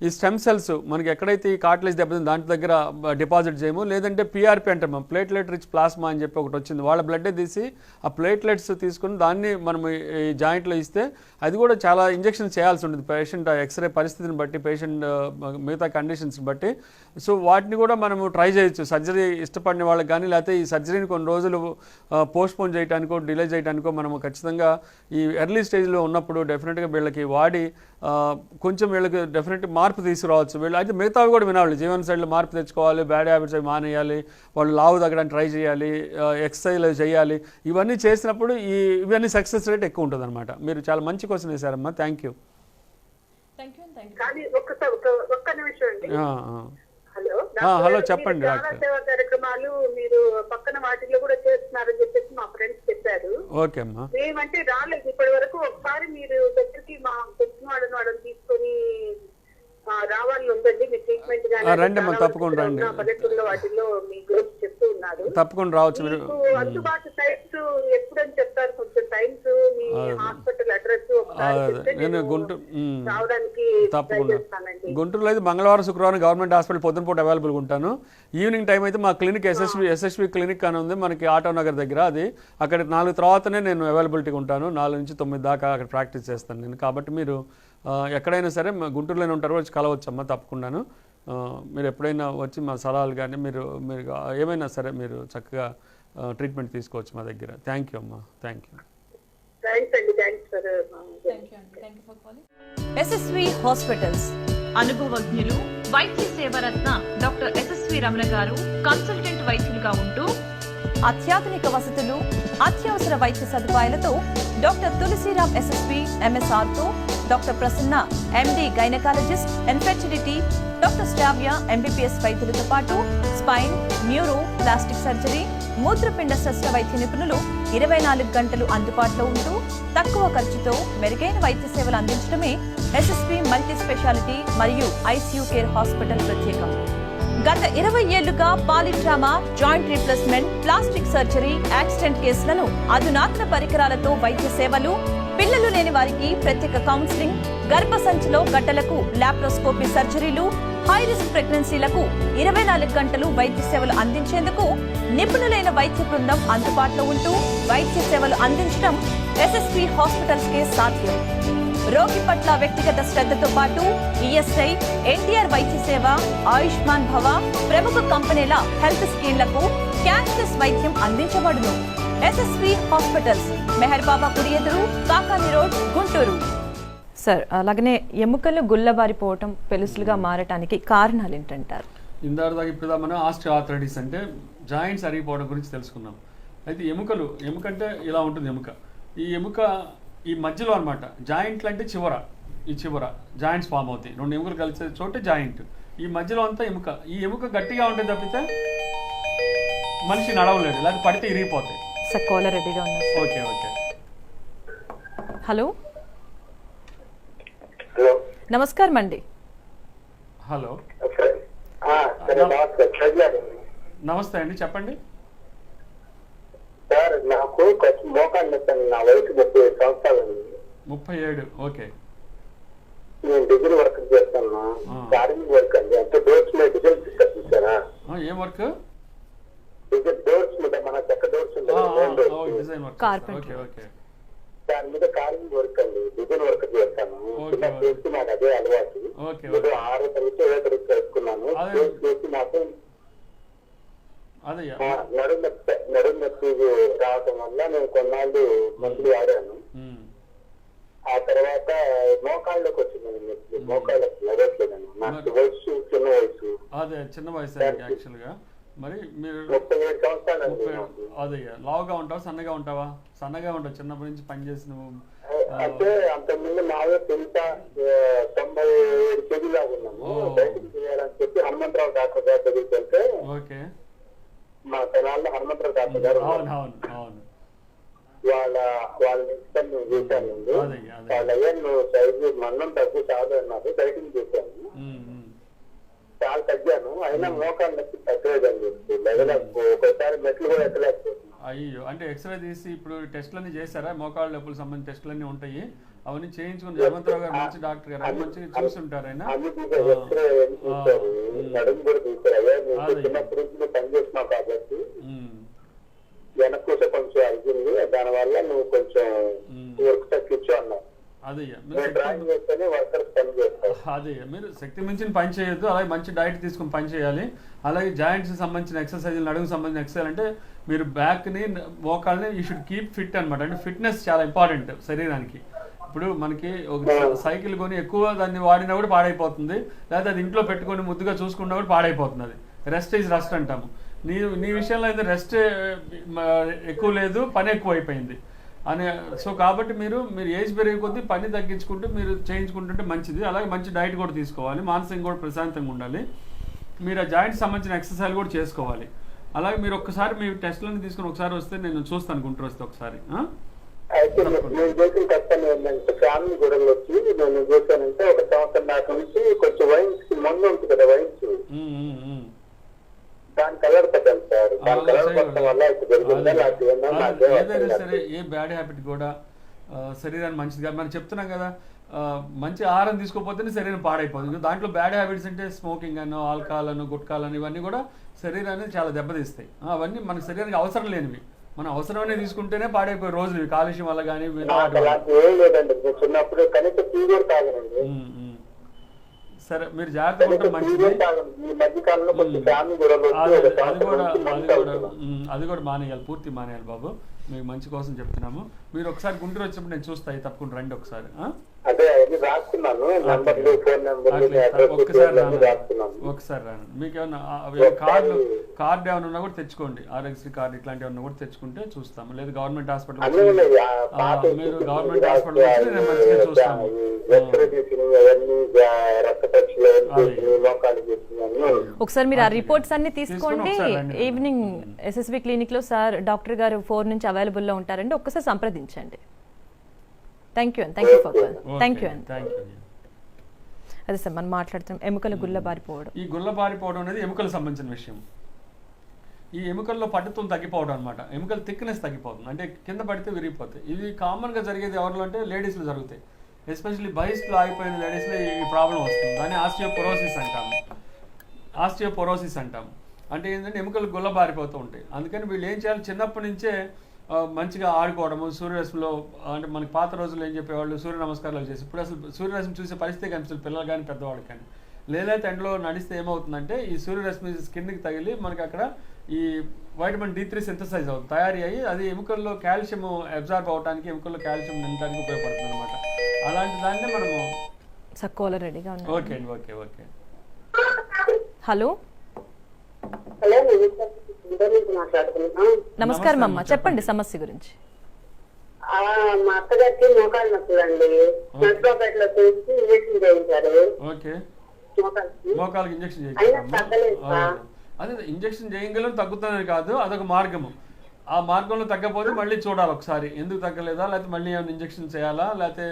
C: ఈ స్టెమ్ సెల్స్ మనకి ఎక్కడైతే ఈ కార్టిలేజ్ దెబ్బతింది దాంట్ దగ్గర డిపాజిట్ చేయము, లేదంటే పిఆర్పి అంటాం, ప్లేట్లెట్ రిచ్ ప్లాస్మా అని చెప్పి ఒకటి వచ్చింది. వాళ్ళ బ్లడ్డే తీసి ఆ ప్లేట్లెట్స్ తీసుకుని దాన్ని మనం ఈ జాయింట్లో ఇస్తే అది కూడా చాలా ఇంజెక్షన్ చేయాల్సి ఉంటుంది పేషెంట్ ఎక్స్రే పరిస్థితిని బట్టి, పేషెంట్ మిగతా కండిషన్స్ బట్టి. సో వాటిని కూడా మనము ట్రై చేయొచ్చు. సర్జరీ ఇష్టపడిన వాళ్ళకి కానీ, లేకపోతే ఈ సర్జరీని కొన్ని రోజులు పోస్ట్పోన్ చేయడానికో డిలే చేయడానికో మనము ఖచ్చితంగా ఈ ఎర్లీ స్టేజ్లో ఉన్నప్పుడు డెఫినెట్గా వీళ్ళకి వాడి కొంచెం వీళ్ళకి డెఫినెట్ మార్పు తీసుకురావచ్చు. వీళ్ళు అయితే మిగతావి కూడా వినాలి, జీవన శైలిలో మార్పు తెచ్చుకోవాలి, బ్యాడ్ హ్యాబిట్స్ అవి మానేయాలి, వాళ్ళు లావు తగ్గడానికి ట్రై చేయాలి, ఎక్సర్సైజ్ చేయాలి. ఇవన్నీ చేసినప్పుడు ఇవన్నీ సక్సెస్ రేట్ ఎక్కువ ఉంటుంది అనమాట. మీరు చాలా మంచి క్వశ్చన్ వేశారమ్మా, థ్యాంక్ యూ.
F: ఒక్క నిమిషం అండి.
C: హలో చెప్పండి.
F: చాలా సేవా కార్యక్రమాలు మీరు పక్కన వాటిలో కూడా చేస్తున్నారని చెప్పేసి మా ఫ్రెండ్స్ చెప్పారు.
C: ఓకే అమ్మా.
F: మేమంటే రాలేదు ఇప్పటి వరకు. ఒకసారి మీరు దగ్గరికి మా తెలిసిన వాళ్ళని తీసుకొని రావాలని ఉందండి. మీ ట్రీట్మెంట్
C: రండి అమ్మా, తప్పకుండా రండి.
F: పల్లెటూరులో వాటిల్లో మీ గురించి చెప్తూ ఉన్నారు.
C: తప్పకుండా రావచ్చు. మీరు
F: అందుబాటు టైమ్స్ ఎప్పుడని చెప్తారు? కొంచెం టైమ్స్ మీ హాస్పిటల్ అడ్రస్
C: నేను
F: రావడానికి
C: తప్పకుండా గుంటూరులో అయితే మంగళవారం శుక్రవారం గవర్నమెంట్ హాస్పిటల్ పొద్దున పూట అవైలబుల్గా ఉంటాను. ఈవినింగ్ టైం అయితే మా క్లినిక్ ఎస్ఎస్వి క్లినిక్ అని ఉంది మనకి ఆటో నగర్ దగ్గర. అది అక్కడ 4 తర్వాతనే నేను అవైలబిలిటీగా ఉంటాను. 4 నుంచి 9 దాకా అక్కడ ప్రాక్టీస్ చేస్తాను నేను. కాబట్టి మీరు ఎక్కడైనా సరే గుంటూరులోనే ఉంటారు, వచ్చి కలవచ్చమ్మా తప్పకుండాను. మీరు ఎప్పుడైనా వచ్చి మా సలహాలు కానీ మీరు ఏమైనా సరే మీరు చక్కగా ట్రీట్మెంట్ తీసుకోవచ్చు మా దగ్గర. థ్యాంక్ యూ అమ్మా, థ్యాంక్ యూ.
A: ఎస్ఎస్వి హాస్పిటల్స్
B: అనుభవజ్ఞులు, వైద్య సేవరత్న డాక్టర్ ఎస్ఎస్వి రమణ గారు కన్సల్టెంట్ వైద్యులుగా ఉంటూ
A: అత్యాధునిక వసతులు, అత్యవసర వైద్య సదుపాయాలతో doctor Tulasiram SSP MS ortho doctor Prasanna MD gynaecologist and fertility, doctor doctor Sravya MBBS వైద్యులతో పాటు స్పైన్, న్యూరో, ప్లాస్టిక్ సర్జరీ, మూత్రపిండ శస్త్ర వైద్య నిపుణులు 24 గంటలు అందుబాటులో ఉంటూ తక్కువ ఖర్చుతో మెరుగైన వైద్య సేవలు అందించడమే ఎస్ఎస్పీ మల్టీ స్పెషాలిటీ మరియు ఐసీయూ కేర్ హాస్పిటల్ ప్రత్యేకం. గత 20 ఏళ్లుగా polytrauma, joint replacement, plastic surgery, accident కేసులను అధునాతన పరికరాలతో వైద్య సేవలు, పిల్లలు లేని వారికి ప్రత్యేక కౌన్సిలింగ్, గర్భసంచిలో గడ్డలకు లాప్రోస్కోపీ సర్జరీలు, హై రిస్క్ ప్రెగ్నెన్సీలకు 24 గంటలు వైద్య సేవలు అందించేందుకు నిపుణులైన వైద్య బృందం అందుబాటులో ఉంటూ వైద్య సేవలు అందించడం ఎస్ఎస్పీ హాస్పిటల్స్ కే సాధ్యం. రోగి పట్ల వ్యక్తిగత శ్రద్ధతో పాటు ఈఎస్ఐ, ఎన్టీఆర్ వైద్య సేవ, ఆయుష్మాన్ భవ, ప్రముఖ కంపెనీల హెల్త్ స్కీమ్లకు క్యాష్లెస్ వైద్యం అందించబడును. ఎస్ఎస్పీ హాస్పిటల్స్, మెహర్ బాబా గుడి ఎదురు, కాకాని రోడ్, గుంటూరు. సార్, అలాగనే ఎముకలు గుల్లబారిపోవటం, పెలుసులుగా మారటానికి కారణాలు ఏంటంటారు?
C: ఇందాక ఇప్పుడు మనం ఆస్టియోఆర్థరైటిస్ అంటే జాయింట్స్ అరిగిపోవడం గురించి తెలుసుకున్నాం. అయితే ఎముక అంటే ఇలా ఉంటుంది. ఈ ఎముక ఈ మధ్యలో అనమాట. జాయింట్లు అంటే ఈ చివర జాయింట్స్ ఫామ్ అవుతాయి. 2 ఎముకలు కలిసే చోటే జాయింట్. ఈ మధ్యలో అంతా ఎముక. ఈ ఎముక గట్టిగా ఉంటే తప్పితే మనిషి నడవలేడు, లేకపోతే పడితే ఇరిగిపోతాయి.
A: సార్, కాలర్ రెడీగా ఉన్నారు.
C: ఓకే.
A: హలో,
D: హలో,
A: నమస్కారం అండి.
C: హలో, నమస్తే అండి, చెప్పండి.
D: సార్, నాకు కొంచెం మోకాలు నొప్పి. నా వయసు 37 సంవత్సరాలు.
C: 37. ఓకే.
D: నేను డిగ్రీ వర్క్ చేస్తాను. గార్డెనింగ్ వర్క్ అండి. అంటే డోర్స్ మీద డిజైన్ చూసారా?
C: ఏం వర్క్?
D: డోర్స్ మీద మన చెక్క డోర్స్
C: డిజైన్ వర్క్. ఓకే.
D: దాని మీద కార్వింగ్ వర్క్ అండి. డిజైన్ వర్క్ చేస్తాను. చేసి నాకు అదే అలవాటు. 6 తరగతి 7 తరగతి వేసుకున్నాను. చేసి మాత్రం నడుము నొప్పి రావటం వల్ల నేను కొన్నాళ్ళు మందులు వాడాను. ఆ తర్వాత మోకాళ్ళకి వచ్చింది. మోకాళ్ళకి నడవట్లేదండి. నాకు వయసు
C: చిన్న వయసు యాక్చువల్గా. మరి మీరు
D: 37 సంవత్సరాలు.
C: అదయ్యా, లావుగా ఉంటావా, సన్నగా ఉంటావా? సన్నగా ఉంటావు. చిన్నప్పటి నుంచి పని చేసి నువ్వు
D: అంటే అంతకుముందు నావే పెంట 97 కేజీ లాగా ఉన్నాము. డైటింగ్ చేయాలని చెప్పి హనుమంతరావు డాక్టర్ గారి దగ్గరికి వెళ్తే,
C: ఓకే,
D: మా తెనాల్లో హనుమంతరావు డాక్టర్ గారు వాళ్ళని ఇస్తాను చేశాను. వాళ్ళ నువ్వు సైజు మన్నం తగ్గు చాలు అన్నారు. డైటింగ్ చేశాను, చాలా తగ్గాను. అయినా మోకాలు నొప్పి తగ్గలేదని చెప్పి ఒకసారి మెట్లు కూడా ఎక్కలేకపోతున్నాను.
C: అయ్యో, అంటే ఎక్స్రే తీసి ఇప్పుడు టెస్ట్లన్నీ చేశారా? మోకాళ్ళ నొప్పులకు సంబంధించిన టెస్ట్లన్నీ ఉంటాయి, అవన్నీ చేయించుకుని హనుమంతరావు గారు మంచి డాక్టర్ గారు, మంచిగా చూసి ఉంటారు ఆయన.
D: నడుము కూడా చూసారు. అయ్యా, చిన్నప్పటి నుంచి పని చేస్తున్నావు కాబట్టి వెనక్కి కొంచెం అరిగింది. దానివల్ల నువ్వు కొంచెం వర్క్ తగ్గించు అన్నావు.
C: అదయ్యా, మీరు శక్తి మించిన పని చేయొద్దు. అలాగే మంచి డైట్ తీసుకుని పని చేయాలి. అలాగే జాయింట్స్ సంబంధించిన ఎక్సర్సైజులు, నడుముకు సంబంధించిన ఎక్సర్సైజ్ అంటే మీరు బ్యాక్ని, మోకాల్ని యూ షుడ్ కీప్ ఫిట్ అనమాట. అంటే ఫిట్నెస్ చాలా ఇంపార్టెంట్ శరీరానికి. ఇప్పుడు మనకి ఒక సైకిల్ కొని ఎక్కువ దాన్ని వాడినా కూడా పాడైపోతుంది, లేదా అది ఇంట్లో పెట్టుకొని ముద్దుగా చూసుకున్నా కూడా పాడైపోతుంది. అది రెస్ట్ ఈజ్ రస్ట్ అంటాము. నీ విషయంలో అయితే రెస్ట్ ఎక్కువ లేదు, పని ఎక్కువ అయిపోయింది అని. సో కాబట్టి మీరు ఏజ్ పెరిగే కొద్దీ పని తగ్గించుకుంటూ మీరు చేయించుకుంటుంటే మంచిది. అలాగే మంచి డైట్ కూడా తీసుకోవాలి, మానసికంగా కూడా ప్రశాంతంగా ఉండాలి. మీరు ఆ జాయింట్ సంబంధించిన ఎక్సర్సైజ్ కూడా చేసుకోవాలి. అలాగే మీరు ఒక్కసారి మీ టెస్ట్లను తీసుకుని ఒకసారి వస్తే నేను చూస్తాను, గుంటూరు వస్తే ఒకసారి.
D: అయితే నేను చేసిన కష్టం ఏంటంటే ఫ్యామిలీ గొడవలు వచ్చి నేను చేశానంటే 1 సంవత్సరం దాకా నుంచి కొంచెం వైన్స్ మందు ఉంటుంది కదా, వైన్స్ దాని కలర్ పెట్టాను సార్. దాని కలర్ పెట్టడం వల్ల
C: ఏదైనా సరే ఏ బ్యాడ్ హ్యాబిట్ కూడా శరీరానికి మంచిది కాదు. మనం చెప్తున్నాం కదా, మంచి ఆహారం తీసుకోకపోతేనే శరీరం పాడైపోతుంది. దాంట్లో బ్యాడ్ హ్యాబిట్స్ అంటే స్మోకింగ్ అను, ఆల్కహాల్ అను, గుట్కాలు ఇవన్నీ కూడా శరీరాన్ని చాలా దెబ్బతీస్తాయి. అవన్నీ మన శరీరానికి అవసరం లేనివి. మనం అవసరమైనవి తీసుకుంటేనే పాడైపోయే రోజులు ఇవి, కాలుష్యం వల్ల కానీ. సరే, మీరు జాగ్రత్తగా ఉంటే మంచిది. అది కూడా మానేయాలి, పూర్తి మానేయాలి బాబు. మీకు మంచి కోసం చెప్తున్నాము. మీరు ఒకసారి గుంటూరు వచ్చినప్పుడు నేను చూస్తాయి, తప్పకుండా రండి ఒకసారి. ఒకసారి రాను. మీకు ఏమన్నా కార్డు ఏమైనా ఉన్నా కూడా తెచ్చుకోండి. ఆరోగ్యశ్రీ కార్డు ఇట్లాంటివి ఏమన్నా కూడా తెచ్చుకుంటే చూస్తాము. లేదు గవర్నమెంట్ హాస్పిటల్, మీరు గవర్నమెంట్ హాస్పిటల్ వచ్చి నేను మంచిగా చూస్తాము.
A: ఒకసారి మీరు ఆ రిపోర్ట్స్ అన్ని తీసుకోండి.
C: ఒకసారి రండి.
A: ఈవినింగ్ ఎస్ఎస్వి క్లినిక్ లో సార్ డాక్టర్ గారు 4 నుంచి అవైలబుల్ లో ఉంటారండి, ఒక్కసారి సంప్రదించండి. Thank you for thank you అండి.
C: Thank you.
A: అదే సార్ మనం మాట్లాడుతున్నాం ఎముకలు గుల్లబారిపోవడం.
C: ఈ గుల్లబారిపోవడం అనేది ఎముకలకు సంబంధించిన విషయం. ఈ ఎముకల్లో పట్టుతం తగ్గిపోవడం అనమాట. ఎముకల థిక్నెస్ తగ్గిపోతుంది, అంటే కింద పడితే విరిగిపోతాయి. ఇది కామన్గా జరిగేది ఎవరిలో అంటే లేడీస్లో జరుగుతాయి. ఎస్పెషల్లీ బహిస్లో ఆగిపోయిన లేడీస్లో ఈ ప్రాబ్లం వస్తుంది. దాన్ని ఆస్టియోపోరోసిస్ అంటాము. అంటే ఏంటంటే ఎముకలు గుల్లబారిపోతూ ఉంటాయి. అందుకని వీళ్ళు ఏం చేయాలి, చిన్నప్పటి నుంచే మంచిగా ఆడుకోవడము, సూర్యరశ్మిలో, అంటే మనకి పాత రోజుల్లో ఏం చెప్పేవాళ్ళు సూర్య నమస్కారాలు చేసి, ఇప్పుడు అసలు సూర్యరశ్మి చూసే పరిస్థితి కనిపిస్తుంది పిల్లలు కానీ పెద్దవాళ్ళు కానీ. లేదైతే ఎండలో నడిస్తే ఏమవుతుందంటే ఈ సూర్యరశ్మి స్కిన్కి తగిలి మనకి అక్కడ ఈ వైటమిన్ D3 సింథసైజ్ అవుతుంది, తయారీ అయ్యి అది ఎముకల్లో కాల్షియం అబ్జార్బ్ అవడానికి, ఎముకల్లో కాల్షియం నిండడానికి ఉపయోగపడుతుంది అనమాట. అలాంటి దాన్ని మనము
A: సక్కోల రెడీగా ఉంది.
C: ఓకే అండి, ఓకే ఓకే.
A: హలో
F: హలో, మాట్లాడుతున్నాం.
A: నమస్కారం అమ్మ, చెప్పండి సమస్య గురించి.
F: మా అత్తగారికి మోకాలు నొప్పులండి. నర్సాపేటలో చూసి ఇంజక్షన్ చేయించారు.
C: ఓకే,
F: మోకాలు
C: మోకాలకి ఇంజక్షన్
F: అయినా తగ్గలేదు
C: చేయించాము. అదే ఇంజక్షన్ చేయగలం తగ్గుతుందని కాదు, అదొక మార్గము. ఆ మార్గంలో తగ్గపోతే మళ్ళీ చూడాలి ఒకసారి, ఎందుకు తగ్గలేదా, లేకపోతే మళ్ళీ ఏమైనా ఇంజక్షన్ చేయాలా, లేకపోతే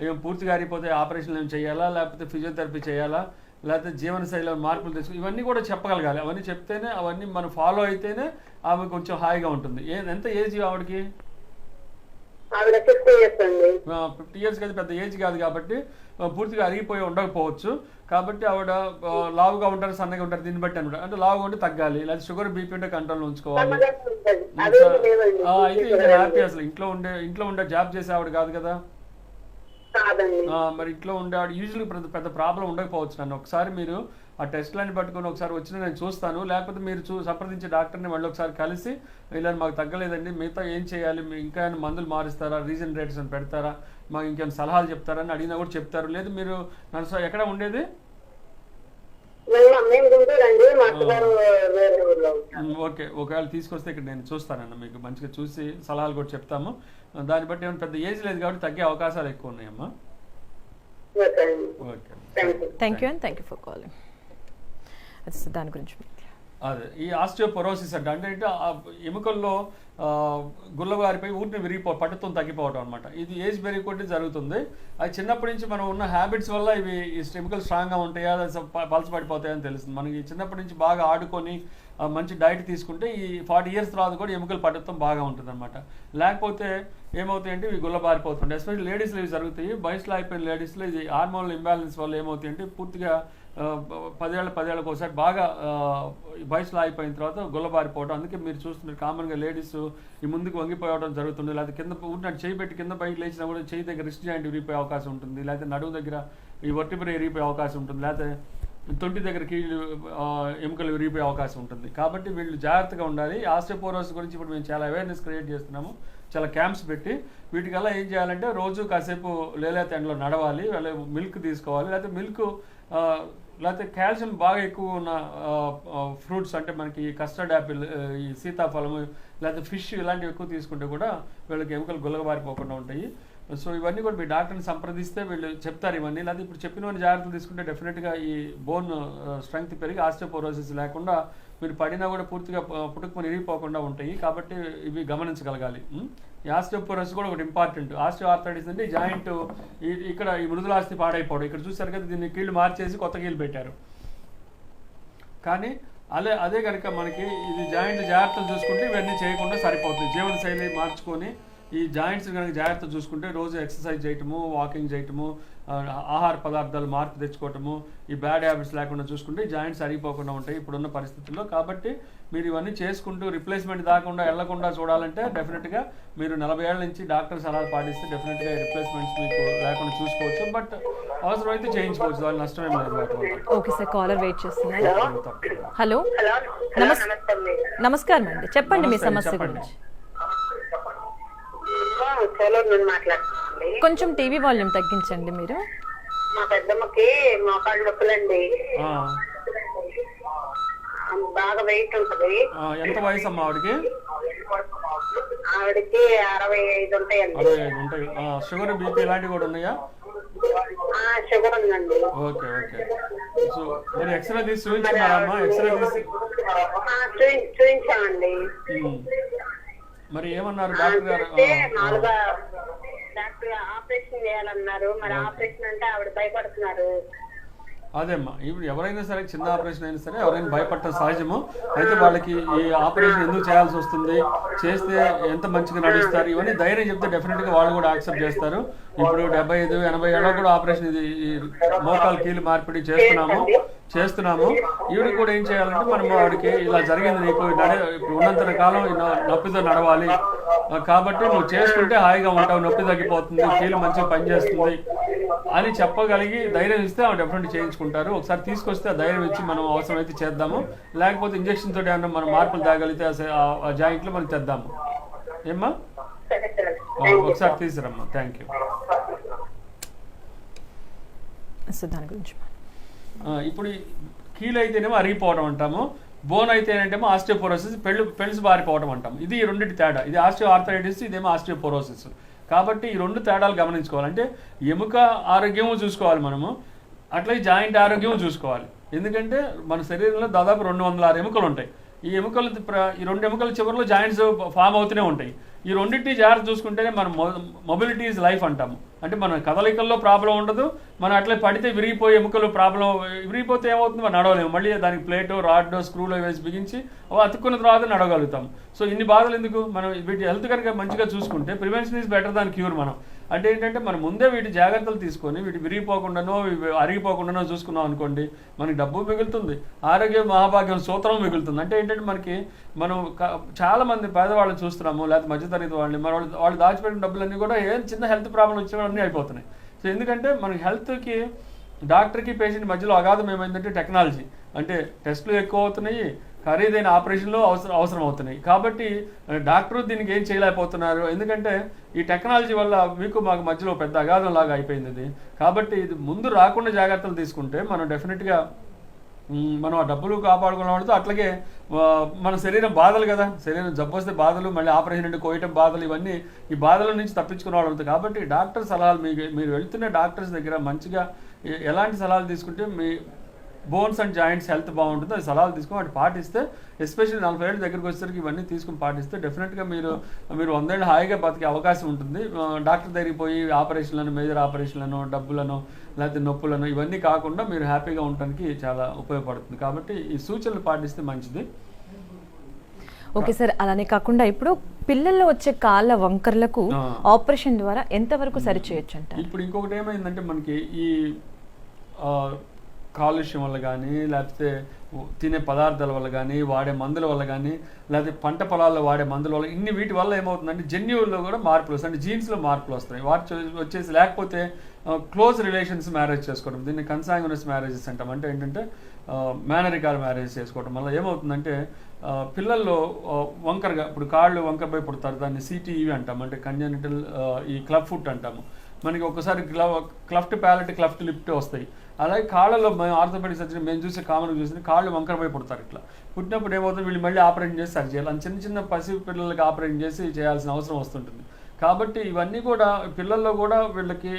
C: ఏం పూర్తిగా అరిగిపోతే ఆపరేషన్ ఏమైనా చేయాలా, లేకపోతే ఫిజియోథెరపీ చేయాలా, లేకపోతే జీవనశైలిలో మార్పులు తెచ్చుకు, ఇవన్నీ కూడా చెప్పగలగాలి. అవన్నీ చెప్తేనే, అవన్నీ మనం ఫాలో అయితేనే ఆమె కొంచెం హాయిగా ఉంటుంది. ఎంత ఏజ్ ఆవిడకి?
F: ఆవిడ 50 years అండి.
C: 50 years అయితే పెద్ద ఏజ్ కాదు కాబట్టి పూర్తిగా అరిగిపోయి ఉండకపోవచ్చు. కాబట్టి ఆవిడ లావుగా ఉంటారు, సన్నగా ఉంటారు, దీన్ని బట్టి అనమాట. అంటే లావుగా ఉంటే తగ్గాలి, లేదా షుగర్ బీపీ ఉంటే కంట్రోల్ ఉంచుకోవాలి. అయితే ఇది హ్యాపీ. అసలు ఇంట్లో ఉండే జాబ్ చేసే ఆవిడ కాదు కదా. మరి ఇంట్లో ఉండే ఆవిడ యూజువల్గా పెద్ద ప్రాబ్లం ఉండకపోవచ్చు. నన్ను ఒకసారి మీరు ఆ టెస్ట్లన్నీ పట్టుకొని ఒకసారి వచ్చినా నేను చూస్తాను, లేకపోతే మీరు సంప్రదించే డాక్టర్ని మళ్ళీ ఒకసారి కలిసి ఇలా మాకు తగ్గలేదండి, మిగతా ఏం చేయాలి, ఇంకా ఏమైనా మందులు మారుస్తారా, రీజనరేటర్స్ అని పెడతారా, మాకు ఇంకేమైనా సలహాలు చెప్తారా అని అడిగినా కూడా చెప్తారు. లేదు మీరు నన్ను ఎక్కడ ఉండేది? ఓకే, ఒకవేళ తీసుకొస్తే ఇక్కడ నేను చూస్తానన్న, మీకు మంచిగా చూసి సలహాలు కూడా చెప్తాము. దాన్ని బట్టి ఏమైనా పెద్ద ఏజ్ లేదు కాబట్టి తగ్గే అవకాశాలు ఎక్కువ ఉన్నాయమ్మా. Okay,
A: thank you for calling. అది దాని గురించి
C: అదే ఈ ఆస్టియోపోరోసిస్ అంటే ఎముకల్లో గుల్లబారిపోయి ఊరిని పట్టుతో తగ్గిపోవడం అనమాట. ఇది ఏజ్ పెరిగి కొట్టి జరుగుతుంది. అది చిన్నప్పటి నుంచి మనం ఉన్న హ్యాబిట్స్ వల్ల ఇవి ఈ ఎముకలు స్ట్రాంగ్గా ఉంటాయా, పలచబడిపోతాయని తెలుస్తుంది మనకి. చిన్నప్పటి నుంచి బాగా ఆడుకొని మంచి డైట్ తీసుకుంటే ఈ 40 years తర్వాత కూడా ఎముకలు పట్టుతం బాగా ఉంటుంది అనమాట. లేకపోతే ఏమవుతాయంటే ఇవి గుల్లబారిపోతుంటాయి. ఎస్పెషల్లీ లేడీస్లో ఇవి జరుగుతాయి. వయసులో అయిపోయిన లేడీస్లో ఇది హార్మోనల్ ఇంబ్యాలెన్స్ వల్ల ఏమవుతాయంటే పూర్తిగా 10 ఏళ్ళకి ఒకసారి బాగా వయసులో అయిపోయిన తర్వాత గుల్లబారిపోవడం. అందుకే మీరు చూస్తున్నారు కామన్గా లేడీస్ ఈ ముందుకు వంగిపోవడం జరుగుతుంది, లేకపోతే కింద ఉన్నట్టు చేయి పెట్టి కింద పైకి లేచినా కూడా చేయి దగ్గర రిస్ట్ జాయింట్ విరిగిపోయే అవకాశం ఉంటుంది, లేకపోతే నడుము దగ్గర ఈ వర్టిబ్రే విరిగిపోయే అవకాశం ఉంటుంది, లేకపోతే తొంటి దగ్గర కీళ్ళు ఎముకలు విరిగిపోయే అవకాశం ఉంటుంది. కాబట్టి వీళ్ళు జాగ్రత్తగా ఉండాలి. ఆస్టియోపోరోసిస్ గురించి ఇప్పుడు మేము చాలా అవేర్నెస్ క్రియేట్ చేస్తున్నాము, చాలా క్యాంప్స్ పెట్టి. వీటికల్లా ఏం చేయాలంటే రోజు కాసేపు లేలేత ఎండలో నడవాలి, మిల్క్ తీసుకోవాలి, లేకపోతే కాల్షియం బాగా ఎక్కువ ఉన్న ఫ్రూట్స్ అంటే మనకి కస్టర్డ్ యాపిల్, ఈ సీతాఫలము, లేకపోతే ఫిష్ ఇలాంటివి ఎక్కువ తీసుకుంటే కూడా వీళ్ళకి ఎముకలు గుల్లబారిపోకుండా ఉంటాయి. సో ఇవన్నీ కూడా మీ డాక్టర్ని సంప్రదిస్తే వీళ్ళు చెప్తారు ఇవన్నీ. లేకపోతే ఇప్పుడు చెప్పినవన్నీ జాగ్రత్తలు తీసుకుంటే డెఫినెట్గా ఈ బోన్ స్ట్రెంగ్త్ పెరిగి ఆస్టియోపోరోసిస్ లేకుండా మీరు పడినా కూడా పూర్తిగా పుట్టుకుని ఇరిగిపోకుండా ఉంటాయి. కాబట్టి ఇవి గమనించగలగాలి. ఈ ఆస్టియోపోరోసిస్ కూడా ఒకటి ఇంపార్టెంట్. ఆస్టియోఆర్థరైటిస్ అంటే జాయింట్ ఇక్కడ ఈ మృదులాస్థి పాడైపోవడం. ఇక్కడ చూసారు కదా, దీన్ని కీళ్ళు మార్చేసి కొత్త కీళ్ళు పెట్టారు. కానీ అదే కనుక మనకి ఇది జాయింట్ జాగ్రత్తలు చూసుకుంటే ఇవన్నీ చేయకుండా సరిపోతుంది. జీవనశైలి మార్చుకొని ఈ జాయింట్స్ కనుక జాగ్రత్త చూసుకుంటే రోజు ఎక్సర్సైజ్ చేయటము, వాకింగ్ చేయటము, ఆహార పదార్థాలు మార్పు తెచ్చుకోవటము, ఈ బ్యాడ్ హ్యాబిట్స్ లేకుండా చూసుకుంటే జాయింట్స్ అరిగిపోకుండా ఉంటాయి ఇప్పుడున్న పరిస్థితుల్లో. కాబట్టి మీరు ఇవన్నీ చేసుకుంటూ రిప్లేస్మెంట్ దాకుండా వెళ్లకుండా చూడాలంటే డెఫినెట్గా మీరు 40 ఏళ్ల నుంచి డాక్టర్ సలహా పాటిస్తే డెఫినెట్గా రిప్లేస్మెంట్స్ మీకు లేకుండా చూసుకోవచ్చు. బట్ అవసరమైతే చేయించుకోవచ్చు, దాని నష్టమేం లేదు.
A: ఓకే సార్, కాలర్ వెయిట్ చేస్తున్నారు. హలో, నమస్కారం అండి, చెప్పండి మీ సమస్య గురించి. కొంచెం టీవీ వాల్యూమ్ తగ్గించండి మీరు.
F: మా పెద్దమ్మకి మోకాళ్ళు నొప్పులండి, బాగా వెయిట్ ఉంటది.
C: ఎంత వయసు అమ్మా ఆవిడకి?
F: ఆవిడకి 65 ఉంటాయండి.
C: 65 ఉంటాయి. షుగర్ బీపీ ఇలాంటివి కూడా ఉన్నాయా?
F: షుగర్ ఉందండి.
C: Okay okay. సో మరి ఎక్స్రే తీసి చూపించున్నారమ్మా? ఎక్స్రే తీసి
F: చూపించామండి.
C: మరి ఏమన్నారు డాక్టర్ గారు?
F: డాక్టర్ ఆపరేషన్ చేయాలన్నారు. మరి ఆపరేషన్ అంటే ఆవిడ భయపడుతున్నారు.
C: అదేమ్మా, ఇప్పుడు ఎవరైనా సరే చిన్న ఆపరేషన్ అయినా సరే ఎవరైనా భయపడటం సహజము. అయితే వాళ్ళకి ఈ ఆపరేషన్ ఎందుకు చేయాల్సి వస్తుంది, చేస్తే ఎంత మంచిగా నడుస్తారు, ఇవన్నీ ధైర్యం చెప్తే డెఫినెట్గా వాళ్ళు కూడా యాక్సెప్ట్ చేస్తారు. ఇప్పుడు 75-80 ఏళ్ళ కూడా ఆపరేషన్ ఇది మోకాలు కీలు మార్పిడి చేస్తున్నాము. ఈవిడ కూడా ఏం చేయాలంటే మనం ఆవిడకి ఇలా జరిగింది, నీకు ఇప్పుడు ఉన్నంత కాలం నొప్పితో నడవాలి కాబట్టి నువ్వు చేసుకుంటే హాయిగా ఉంటావు, నొప్పి తగ్గిపోతుంది, కీలు మంచిగా పనిచేస్తుంది అని చెప్పగలిగి ధైర్యం ఇస్తే ఆవిడ డెఫినెట్ చేయించుకుంటారు. ఒకసారి తీసుకొస్తే ఆ ధైర్యం ఇచ్చి మనం అవసరమైతే చేద్దాము, లేకపోతే ఇంజక్షన్ తోటి ఏమన్నా మనం మార్పులు తేగలిగితే ఆ జాయింట్లో మనం తెద్దాము. ఏమ్మా? ఒకసారి తీసుకురమ్మా. Thank you.
A: దాని గురించి
C: ఇప్పుడు కీలు అయితేనేమో అరిగిపోవడం అంటాము, బోన్ అయితేనేమో ఆస్టియోపోరోసిస్, పెళ్ళిసి బారిపోవడం అంటాం. ఇది ఈ రెండింటి తేడా. ఇది ఆస్టియో ఆర్థరైటిస్, ఇదేమో ఆస్టియోపోరోసిస్. కాబట్టి ఈ రెండు తేడాలు గమనించుకోవాలంటే ఎముక ఆరోగ్యము చూసుకోవాలి మనము, అట్లే జాయింట్ ఆరోగ్యం చూసుకోవాలి. ఎందుకంటే మన శరీరంలో దాదాపు 206 ఎముకలు ఉంటాయి. ఈ రెండు ఎముకల చివరిలో జాయింట్స్ ఫామ్ అవుతూనే ఉంటాయి. ఈ రెండింటిని జాగ్రత్త చూసుకుంటేనే మనం మొబిలిటీ ఈజ్ లైఫ్ అంటాము. అంటే మన కదలికల్లో ప్రాబ్లం ఉండదు, మనం అట్లే పడితే విరిగిపోయే ఎముకలు విరిగిపోతే ఏమవుతుంది, మనం నడవలేము. మళ్ళీ దానికి ప్లేటో రాడ్డో స్క్రూలో వేసి బిగించి అతుక్కున్న తర్వాత నడవగలుగుతాం. సో ఇన్ని బాధలు ఎందుకు? మనం వీటి హెల్త్ కనుక మంచిగా చూసుకుంటే prevention is better than cure. మనం అంటే ఏంటంటే మనం ముందే వీటి జాగ్రత్తలు తీసుకొని వీటి విరిగిపోకుండానో అరిగిపోకుండానో చూసుకున్నాం అనుకోండి, మనకి డబ్బు మిగులుతుంది, ఆరోగ్యం మహాభాగ్యం సూత్రం మిగులుతుంది. అంటే ఏంటంటే మనం చాలా మంది పేదవాళ్ళని చూస్తున్నాము, లేకపోతే మధ్యతరగతి వాళ్ళని, వాళ్ళు దాచిపెట్టిన డబ్బులన్నీ కూడా ఏం చిన్న హెల్త్ ప్రాబ్లం వచ్చినా అన్నీ అయిపోతున్నాయి. సో ఎందుకంటే మనకి హెల్త్కి డాక్టర్కి పేషెంట్ మధ్యలో అగాధం ఏమైందంటే టెక్నాలజీ. అంటే టెస్టులు ఎక్కువ అవుతున్నాయి, ఖరీదైన ఆపరేషన్లు అవసరం అవుతున్నాయి. కాబట్టి డాక్టర్ దీనికి ఏం చేయలేకపోతున్నారు, ఎందుకంటే ఈ టెక్నాలజీ వల్ల మాకు మధ్యలో పెద్ద అగాధం లాగా అయిపోయింది ఇది. కాబట్టి ఇది ముందు రాకుండా జాగ్రత్తలు తీసుకుంటే మనం డెఫినెట్గా మనం ఆ డబ్బులు కాపాడుకున్న వాళ్ళతో అట్లాగే మన శరీరం బాధలు కదా, శరీరం జబ్బు వస్తే బాధలు, మళ్ళీ ఆపరేషన్ అంటే కోయటం బాధలు, ఇవన్నీ ఈ బాధల నుంచి తప్పించుకునే వాళ్ళు ఉంటుంది. కాబట్టి డాక్టర్ సలహాలు మీరు వెళ్తున్న డాక్టర్స్ దగ్గర మంచిగా ఎలాంటి సలహాలు తీసుకుంటే మీ బోన్స్ అండ్ జాయింట్స్ హెల్త్ బాగుంటుందో అది సలహాలు తీసుకుని వాటి పాటిస్తే, ఎస్పెషల్లీ 40 ఏళ్ళ దగ్గరికి వచ్చేసరికి ఇవన్నీ తీసుకుని పాటిస్తే డెఫినెట్గా మీరు 100 ఏళ్ళు హాయిగా బతికే అవకాశం ఉంటుంది. డాక్టర్ దగ్గరికి పోయి ఆపరేషన్లను, మేజర్ ఆపరేషన్లను, డబ్బులను, లేకపోతే నొప్పులను ఇవన్నీ కాకుండా మీరు హ్యాపీగా ఉండడానికి చాలా ఉపయోగపడుతుంది. కాబట్టి ఈ సూచనలు పాటిస్తే మంచిది.
A: ఓకే సార్, అలానే కాకుండా ఇప్పుడు పిల్లల్లో వచ్చే కాళ్ళ వంకర్లకు ఆపరేషన్ ద్వారా ఎంతవరకు సరిచేయొచ్చు అంటారు?
C: ఇప్పుడు ఇంకొకటి ఏమైందంటే మనకి ఈ కాలుష్యం వల్ల కానీ, లేకపోతే తినే పదార్థాల వల్ల కానీ, వాడే మందుల వల్ల కానీ, లేకపోతే పంట పొలాల్లో వాడే మందుల వల్ల వీటి వల్ల ఏమవుతుందంటే జన్యువుల్లో కూడా మార్పులు వస్తాయి, అంటే జీన్స్లో మార్పులు వస్తాయి. వాటి వచ్చేసి లేకపోతే క్లోజ్ రిలేషన్స్ మ్యారేజ్ చేసుకోవడం, దీన్ని కన్సాంగునస్ మ్యారేజెస్ అంటాం. అంటే ఏంటంటే మేనరికాల్ మ్యారేజ్ చేసుకోవడం వల్ల ఏమవుతుందంటే పిల్లల్లో వంకరగా, ఇప్పుడు కాళ్ళు వంకరపై పుడతారు, దాన్ని సిటీఈవి అంటాం, అంటే కంజెనిటల్ ఈ క్లబ్ ఫుట్ అంటాము. మనకి ఒకసారి క్లఫ్ట్ ప్యాలెట్, క్లఫ్ట్ లిప్ట్ వస్తాయి. అలాగే కాళ్ళలో మేము ఆర్థోపెడిక్ సర్జరీ మేము కామన్గా చూసి కాళ్ళు వంకరపై పుడతారు. ఇట్లా పుట్టినప్పుడు ఏమవుతుంది, వీళ్ళు మళ్ళీ ఆపరేషన్ చేసి సరి చేయాలి. చిన్న చిన్న పసి పిల్లలకి ఆపరేషన్ చేసి చేయాల్సిన అవసరం వస్తుంటుంది. కాబట్టి ఇవన్నీ కూడా పిల్లల్లో కూడా వీళ్ళకి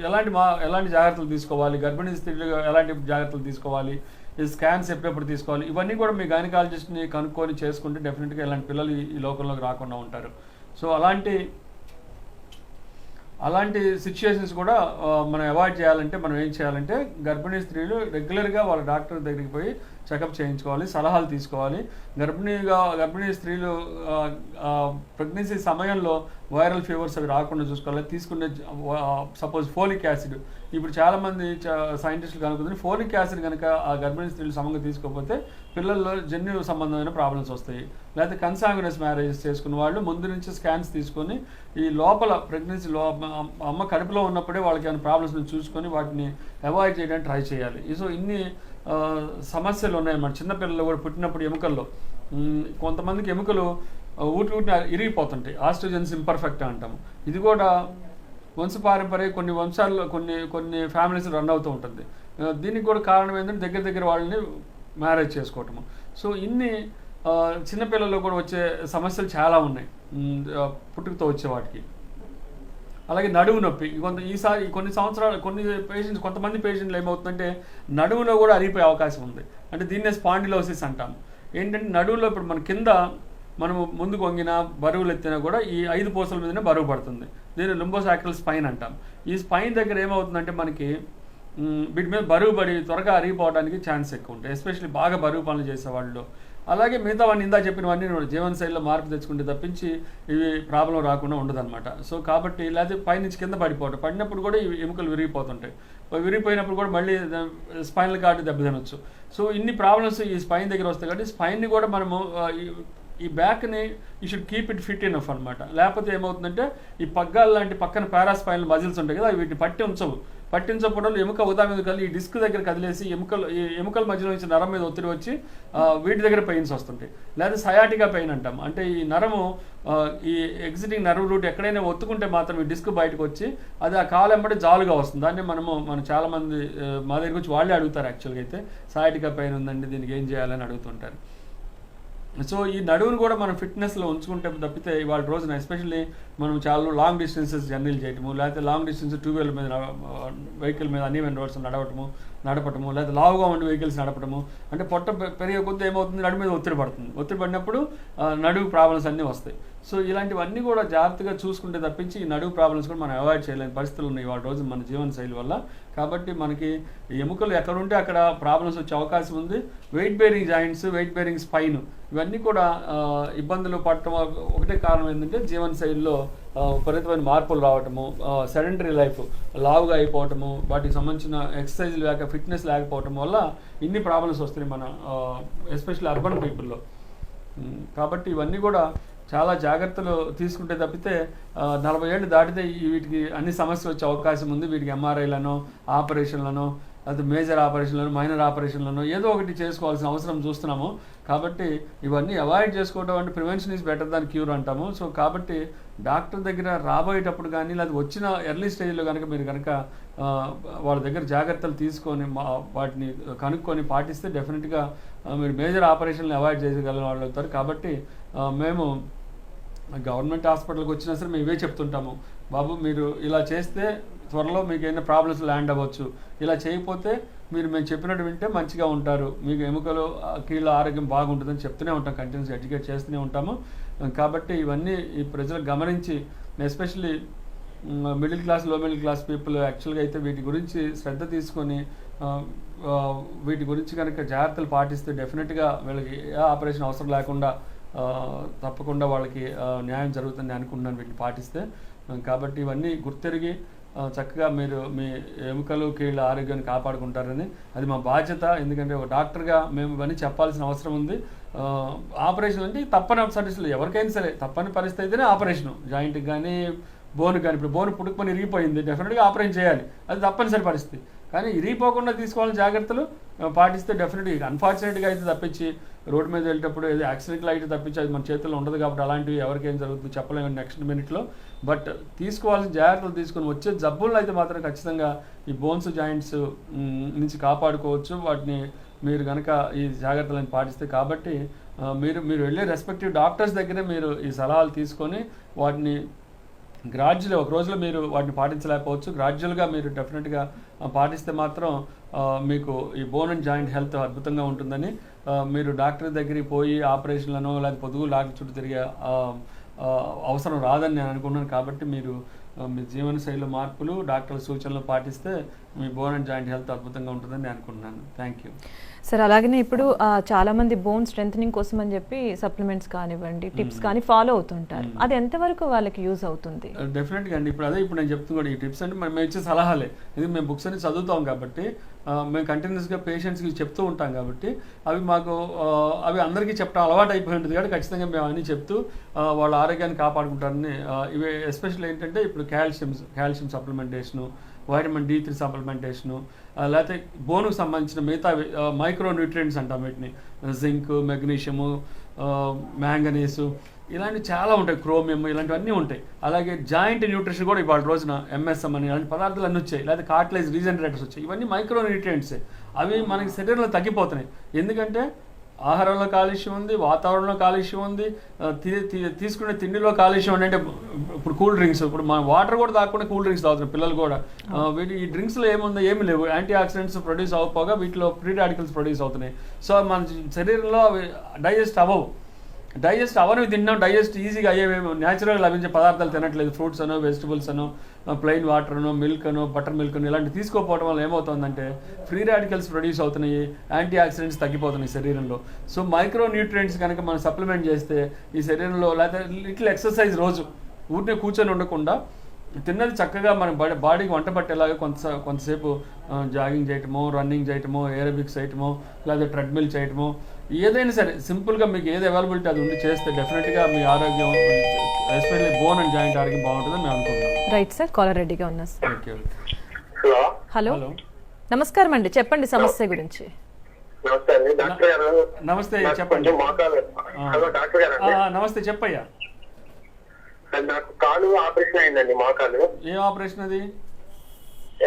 C: ఎలాంటి జాగ్రత్తలు తీసుకోవాలి, గర్భిణీ స్త్రీలు ఎలాంటి జాగ్రత్తలు తీసుకోవాలి, ఈ స్కాన్స్ ఎప్పుడెప్పుడు తీసుకోవాలి, ఇవన్నీ కూడా మీ గైనకాలజిస్ట్ని కనుక్కొని చేసుకుంటే డెఫినెట్గా ఇలాంటి పిల్లలు ఈ లోకంలోకి రాకుండా ఉంటారు. సో అలాంటి సిచ్యుయేషన్స్ కూడా మనం అవాయిడ్ చేయాలంటే మనం ఏం చేయాలంటే గర్భిణీ స్త్రీలు రెగ్యులర్గా వాళ్ళ డాక్టర్ దగ్గరికి పోయి చెకప్ చేయించుకోవాలి, సలహాలు తీసుకోవాలి. గర్భిణీ స్త్రీలు ప్రెగ్నెన్సీ సమయంలో వైరల్ ఫీవర్స్ అవి రాకుండా చూసుకోవాలి. తీసుకునే సపోజ్ ఫోలిక్ యాసిడ్, ఇప్పుడు చాలామంది సైంటిస్టులు కనుక్కుంది ఫోలిక్ యాసిడ్ కనుక ఆ గర్భిణీ స్త్రీలు సమంగా తీసుకోకపోతే పిల్లల్లో జన్యు సంబంధమైన ప్రాబ్లమ్స్ వస్తాయి. లేకపోతే కన్సాంగునస్ మ్యారేజెస్ చేసుకున్న వాళ్ళు ముందు నుంచి స్కాన్స్ తీసుకొని ఈ లోపల ప్రెగ్నెన్సీలో అమ్మ కడుపులో ఉన్నప్పుడే వాళ్ళకి ఏమైనా ప్రాబ్లమ్స్ని చూసుకొని వాటిని అవాయిడ్ చేయడానికి ట్రై చేయాలి. సో ఇన్ని సమస్యలు ఉన్నాయన్నమాట. చిన్నపిల్లలు కూడా పుట్టినప్పుడు ఎముకల్లో కొంతమందికి ఎముకలు ఊటి ఇరిగిపోతుంటాయి, ఆస్ట్రోజెన్స్ ఇంపర్ఫెక్ట్ అంటాము. ఇది కూడా వంశపారంపర్య కొన్ని వంశాల్లో కొన్ని ఫ్యామిలీస్ రన్ అవుతూ ఉంటుంది. దీనికి కూడా కారణం ఏంటంటే దగ్గర వాళ్ళని మ్యారేజ్ చేసుకోవటము. సో ఇన్ని చిన్నపిల్లల్లో కూడా వచ్చే సమస్యలు చాలా ఉన్నాయి పుట్టుకతో వచ్చే వాటికి. అలాగే నడుము నొప్పి ఈసారి కొన్ని సంవత్సరాలు కొంతమంది పేషెంట్లు ఏమవుతుందంటే నడుములో కూడా అరిగిపోయే అవకాశం ఉంది. అంటే దీన్నే స్పాండిలోసిస్ అంటాం. ఏంటంటే నడువులో ఇప్పుడు మన కింద మనము ముందుకు వంగినా బరువులు ఎత్తినా కూడా ఈ 5 పూసల మీదనే బరువు పడుతుంది. దీన్ని లుంబోసాక్రల్ స్పైన్ అంటాం. ఈ స్పైన్ దగ్గర ఏమవుతుందంటే మనకి వీటి మీద బరువు పడి త్వరగా అరిగిపోవడానికి ఛాన్స్ ఎక్కువ ఉంటాయి, ఎస్పెషల్లీ బాగా బరువు పనులు చేసేవాళ్ళు. అలాగే మిగతావన్నీ ఇందా చెప్పినవన్నీ జీవనశైలిలో మార్పు తెచ్చుకుంటే తప్పించి ఇవి ప్రాబ్లం రాకుండా ఉండదన్నమాట. సో కాబట్టి లేకపోతే పైనుంచి కింద పడినప్పుడు కూడా ఈ ఎముకలు విరిగిపోతుంటాయి. విరిగిపోయినప్పుడు కూడా మళ్ళీ స్పైనల్ కార్డు దెబ్బతినొచ్చు. సో ఇన్ని ప్రాబ్లమ్స్ ఈ స్పైన్ దగ్గర వస్తాయి కాబట్టి స్పైన్ని కూడా మనము ఈ బ్యాక్ని you should keep it fit enough అనమాట. లేకపోతే ఏమవుతుందంటే ఈ పగ్గాలు లాంటి పక్కన పారాస్పైనల్ మజిల్స్ ఉంటాయి కదా, వీటిని పట్టించకపోవడం ఎముక ఉదా మీద కలిసి ఈ డిస్క్ దగ్గర కదిలేసి ఎముకల మధ్యలో నుంచి నరం మీద ఒత్తిడి వచ్చి వీటి దగ్గర పెయిన్స్ వస్తుంటాయి. లేదా సయాటికా పెయిన్ అంటాం. అంటే ఈ నరము ఈ ఎగ్జిటింగ్ నర్వ్ రూట్ ఎక్కడైనా ఒత్తుకుంటే మాత్రం ఈ డిస్క్ బయటకు వచ్చి అది ఆ కాలు వెంబడి జాలుగా వస్తుంది. దాన్ని మనం చాలామంది మా దగ్గర వచ్చి వాళ్ళే అడుగుతారు. యాక్చువల్గా అయితే సయాటికా పెయిన్ ఉందండి, దీనికి ఏం చేయాలని అడుగుతుంటారు. సో ఈ నడువును కూడా మనం ఫిట్నెస్లో ఉంచుకుంటే తప్పితే ఇవాళ రోజున ఎస్పెషల్లీ మనం చాలా లాంగ్ డిస్టెన్సెస్ జర్నీలు చేయటము, లేకపోతే లాంగ్ డిస్టెన్స్ 2 వీలర్ మీద వెహికల్ మీద అన్ఈవెన్ రోడ్స్ నడపటము, లేదా లావుగా ఉండే వెహికల్స్ నడపటము. అంటే పొట్ట పెరిగే కొద్ది ఏమవుతుంది, నడుము మీద ఒత్తిడి పడినప్పుడు నడువు ప్రాబ్లమ్స్ అన్నీ వస్తాయి. సో ఇలాంటివన్నీ కూడా జాగ్రత్తగా చూసుకుంటే తప్పించి ఈ నడువు ప్రాబ్లమ్స్ కూడా మనం అవాయిడ్ చేయలేని పరిస్థితులు ఉన్నాయి ఇవాళ రోజు మన జీవనశైలి వల్ల. కాబట్టి మనకి ఎముకలు ఎక్కడుంటే అక్కడ ప్రాబ్లమ్స్ వచ్చే అవకాశం ఉంది. Weight bearing joints, weight bearing spine ఇవన్నీ కూడా ఇబ్బందులు పడటం ఒకటే కారణం ఏంటంటే జీవనశైలిలో విపరీతమైన మార్పులు రావటము, సెడెంటరీ లైఫ్, లావుగా అయిపోవటము, వాటికి సంబంధించిన ఎక్సర్సైజ్ లేక ఫిట్నెస్ లేకపోవటం వల్ల ఇన్ని ప్రాబ్లమ్స్ వస్తున్నాయి మన ఎస్పెషల్లీ అర్బన్ పీపుల్లో. కాబట్టి ఇవన్నీ కూడా చాలా జాగ్రత్తలు తీసుకుంటే తప్పితే 40 ఏళ్ళు దాటితే వీటికి అన్ని సమస్యలు వచ్చే అవకాశం ఉంది. వీటికి ఎంఆర్ఐలను, ఆపరేషన్లను, అది మేజర్ ఆపరేషన్లను, మైనర్ ఆపరేషన్లను ఏదో ఒకటి చేసుకోవాల్సిన అవసరం చూస్తున్నాము. కాబట్టి ఇవన్నీ అవాయిడ్ చేసుకోవడం అంటే prevention is better than cure అంటాము. సో కాబట్టి డాక్టర్ దగ్గర రాబోయేటప్పుడు కానీ లేదా వచ్చిన ఎర్లీ స్టేజ్లో కనుక మీరు కనుక వాళ్ళ దగ్గర జాగ్రత్తలు తీసుకొని వాటిని కనుక్కొని పాటిస్తే డెఫినెట్గా మీరు మేజర్ ఆపరేషన్లు అవాయిడ్ చేయగలిగిన వాళ్ళు అవుతారు. కాబట్టి మేము గవర్నమెంట్ హాస్పిటల్కి వచ్చినా సరే మేము ఇవే చెప్తుంటాము, బాబు మీరు ఇలా చేస్తే త్వరలో మీకు ఏమైనా ప్రాబ్లమ్స్ ల్యాండ్ అవ్వచ్చు, ఇలా చేయకపోతే మీరు మేము చెప్పినట్టు వింటే మంచిగా ఉంటారు, మీకు ఎముకలు కీళ్ళ ఆరోగ్యం బాగుంటుందని చెప్తూనే ఉంటాం, కంటిన్యూస్ ఎడ్యుకేట్ చేస్తూనే ఉంటాము. కాబట్టి ఇవన్నీ ఈ ప్రజలు గమనించి ఎస్పెషల్లీ మిడిల్ క్లాస్, లో మిడిల్ క్లాస్ పీపుల్ యాక్చువల్గా అయితే వీటి గురించి శ్రద్ధ తీసుకొని వీటి గురించి కనుక జాగ్రత్తలు పాటిస్తే డెఫినెట్గా వీళ్ళకి ఏ ఆపరేషన్ అవసరం లేకుండా తప్పకుండా వాళ్ళకి న్యాయం జరుగుతుంది అనుకుంటున్నాను వీటిని పాటిస్తే. కాబట్టి ఇవన్నీ గుర్తెరిగి చక్కగా మీరు మీ ఎముకలు కీళ్ళ ఆరోగ్యాన్ని కాపాడుకుంటారని అది మా బాధ్యత. ఎందుకంటే ఒక డాక్టర్గా మేము ఇవన్నీ చెప్పాల్సిన అవసరం ఉంది. ఆపరేషన్ అంటే తప్పని పరిస్థితులు ఎవరికైనా సరే తప్పని పరిస్థితి అయితేనే ఆపరేషను, జాయింట్కి కానీ బోన్ కానీ. ఇప్పుడు బోన్ పుట్టుకొని ఇరిగిపోయింది, డెఫినెట్గా ఆపరేషన్ చేయాలి, అది తప్పనిసరి పరిస్థితి. కానీ ఇరిగిపోకుండా తీసుకోవాల్సిన జాగ్రత్తలు పాటిస్తే డెఫినెట్గా అన్ఫార్చునేట్గా అయితే తప్పించి రోడ్డు మీద వెళ్ళేటప్పుడు ఏదో యాక్సిడెంట్లు అయితే తప్పించి అది మన చేతుల్లో ఉండదు. కాబట్టి అలాంటివి ఎవరికేం జరుగుతుందో చెప్పలేము నెక్స్ట్ మినిట్లో. బట్ తీసుకోవాల్సిన జాగ్రత్తలు తీసుకొని వచ్చే జబ్బులను అయితే మాత్రం ఖచ్చితంగా ఈ బోన్స్ జాయింట్స్ నుంచి కాపాడుకోవచ్చు వాటిని మీరు కనుక ఈ జాగ్రత్తలను పాటిస్తే. కాబట్టి మీరు వెళ్ళే రెస్పెక్టివ్ డాక్టర్స్ దగ్గరే మీరు ఈ సలహాలు తీసుకొని వాటిని గ్రాడ్యువల్గా ఒక రోజులో మీరు వాటిని పాటించలేకపోవచ్చు, గ్రాడ్యువల్గా మీరు డెఫినెట్గా పాటిస్తే మాత్రం మీకు ఈ బోన్ అండ్ జాయింట్ హెల్త్ అద్భుతంగా ఉంటుందని మీరు డాక్టర్ దగ్గరికి పోయి ఆపరేషన్లను లేదా పొదుగు డాక్టర్ చుట్టూ తిరిగే అవసరం రాదని నేను అనుకున్నాను. కాబట్టి మీరు మీ జీవనశైలిలో మార్పులు, డాక్టర్ల సూచనలు పాటిస్తే మీ బోన్ అండ్ జాయింట్ హెల్త్ అద్భుతంగా ఉంటుందని నేను అనుకుంటున్నాను. Thank you
A: sir. అలాగనే ఇప్పుడు చాలామంది బోన్ స్ట్రెంథనింగ్ కోసం అని చెప్పి సప్లిమెంట్స్ కానివ్వండి, టిప్స్ కానీ ఫాలో అవుతుంటారు. అది ఎంతవరకు వాళ్ళకి యూజ్ అవుతుంది?
C: డెఫినెట్గా అండి. ఇప్పుడు నేను చెప్తున్నాను ఈ టిప్స్ అంటే మేము ఇచ్చే సలహాలే. ఇది మేము బుక్స్ అన్ని చదువుతాం కాబట్టి మేము కంటిన్యూస్గా పేషెంట్స్కి చెప్తూ ఉంటాం కాబట్టి అవి అందరికీ చెప్పడం అలవాటు అయిపోయి ఉంటుంది. కాబట్టి ఖచ్చితంగా మేము అన్నీ చెప్తూ వాళ్ళ ఆరోగ్యాన్ని కాపాడుకుంటారని. ఇవి ఎస్పెషల్ ఏంటంటే ఇప్పుడు కాల్షియం సప్లిమెంటేషను, వైటమిన్ D3 సప్లిమెంటేషను, లేకపోతే బోనుకు సంబంధించిన మిగతా మైక్రో న్యూట్రియంట్స్ అంటాం వీటిని, జింక్, మెగ్నీషియము, మ్యాంగనీసు, ఇలాంటివి చాలా ఉంటాయి, క్రోమియం, ఇలాంటివన్నీ ఉంటాయి. అలాగే జాయింట్ న్యూట్రిషన్ కూడా ఇవాళ రోజున MSM అని ఇలాంటి పదార్థాలు అన్నీ వచ్చాయి, లేదా కార్టిలేజ్ రీజనరేటర్స్ వచ్చాయి. ఇవన్నీ మైక్రో న్యూట్రియంట్సే. అవి మనకి శరీరంలో తగ్గిపోతున్నాయి. ఎందుకంటే ఆహారంలో కాలుష్యం ఉంది, వాతావరణంలో కాలుష్యం ఉంది, తీసుకునే తిండిలో కాలుష్యం ఉంది. అంటే ఇప్పుడు కూల్ డ్రింక్స్, ఇప్పుడు మన వాటర్ కూడా తాగకుండా కూల్ డ్రింక్స్ తాగుతున్నారు పిల్లలు కూడా. ఈ డ్రింక్స్లో ఏముంది, ఏమి లేవు, యాంటీ ఆక్సిడెంట్స్ ప్రొడ్యూస్ అవ్వకపోగా వీటిలో ఫ్రీ రాడికల్స్ ప్రొడ్యూస్ అవుతున్నాయి. సో మన శరీరంలో అవి డైజెస్ట్ అవ్వవు. డైజెస్ట్ అవనివి తింటున్నాం, డైజెస్ట్ ఈజీగా అయ్యేవేమో న్యాచురల్గా లభించే పదార్థాలు తినట్లేదు. ఫ్రూట్స్ అనో, వెజిటబుల్స్ అనో, ప్లెయిన్ వాటర్ అనో, మిల్క్ అనో, బటర్ మిల్క్ అనో ఇలాంటి తీసుకోకపోవడం వల్ల ఏమవుతుందంటే ఫ్రీ రాడికల్స్ ప్రొడ్యూస్ అవుతున్నాయి, యాంటీ ఆక్సిడెంట్స్ తగ్గిపోతున్నాయి శరీరంలో. సో మైక్రో న్యూట్రియంట్స్ కనుక మనం సప్లిమెంట్ చేస్తే ఈ శరీరంలో, లేకపోతే లిటిల్ ఎక్సర్సైజ్ రోజు ఊరినే కూర్చొని ఉండకుండా తిన్నది చక్కగా మన బాడీకి వంట పట్టేలాగా కొంతసేపు జాగింగ్ చేయటమో, రన్నింగ్ చేయటమో, ఏరోబిక్స్ చేయటమో, లేదా ట్రెడ్మిల్ చేయటమో, ఏదైనా సరే సింపుల్గా మీకు ఏది అవైలబిలిటీ అది ఉండి చేస్తే డెఫినెట్గా మీ ఆరోగ్యం, ఎస్పెషల్లీ బోన్ అండ్ జాయింట్ ఆరోగ్యం బాగుంటుందని మేము అనుకుంటున్నాం.
A: రైట్ సార్, కాలర్ రెడీగా ఉన్నా సార్.
C: ఓకే.
A: హలో, నమస్కారం అండి, చెప్పండి సమస్య గురించి.
C: నమస్తే, చెప్పండి. నమస్తే, చెప్పయ్యా.
D: నాకు కాలు ఆపరేషన్ అయిందండి, మోకాలు.
C: ఏం ఆపరేషన్ అది?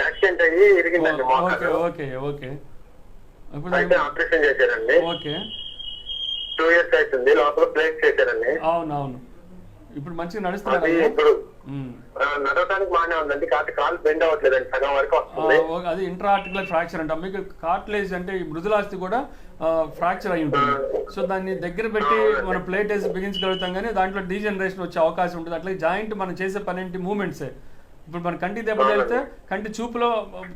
D: యాక్సిడెంట్ అయ్యి ఇరిగిందండి మోకాలు.
C: Okay okay.
D: అయితే ఆపరేషన్ చేశారండి.
C: ఓకే.
D: 2 years అవుతుంది. లోపల ప్లేస్ చేశారండి.
C: అవునవును. ఇప్పుడు మంచిగా నడుస్తున్నారు.
D: ఇప్పుడు నడవడానికి బాగానే ఉందండి, కాలు బెండ్ అవ్వట్లేదండి, సగం వరకు వస్తుంది.
C: అది ఇంట్రా ఆర్టికులర్ ఫ్రాక్చర్ అంటాం. మీకు కార్టిలేజ్ అంటే ఈ మృదులాస్థి కూడా ఫ్రాక్చర్ అయి ఉంటుంది. సో దాన్ని దగ్గర పెట్టి మనం ప్లేట్ వేసి బిగించగలుగుతాం, కానీ దాంట్లో డీజనరేషన్ వచ్చే అవకాశం ఉంటుంది. అట్లా జాయింట్ మనం చేసే పని ఏంటి, మూమెంట్సే. ఇప్పుడు మన కంటి దెబ్బ తగిలితే కంటి చూపులో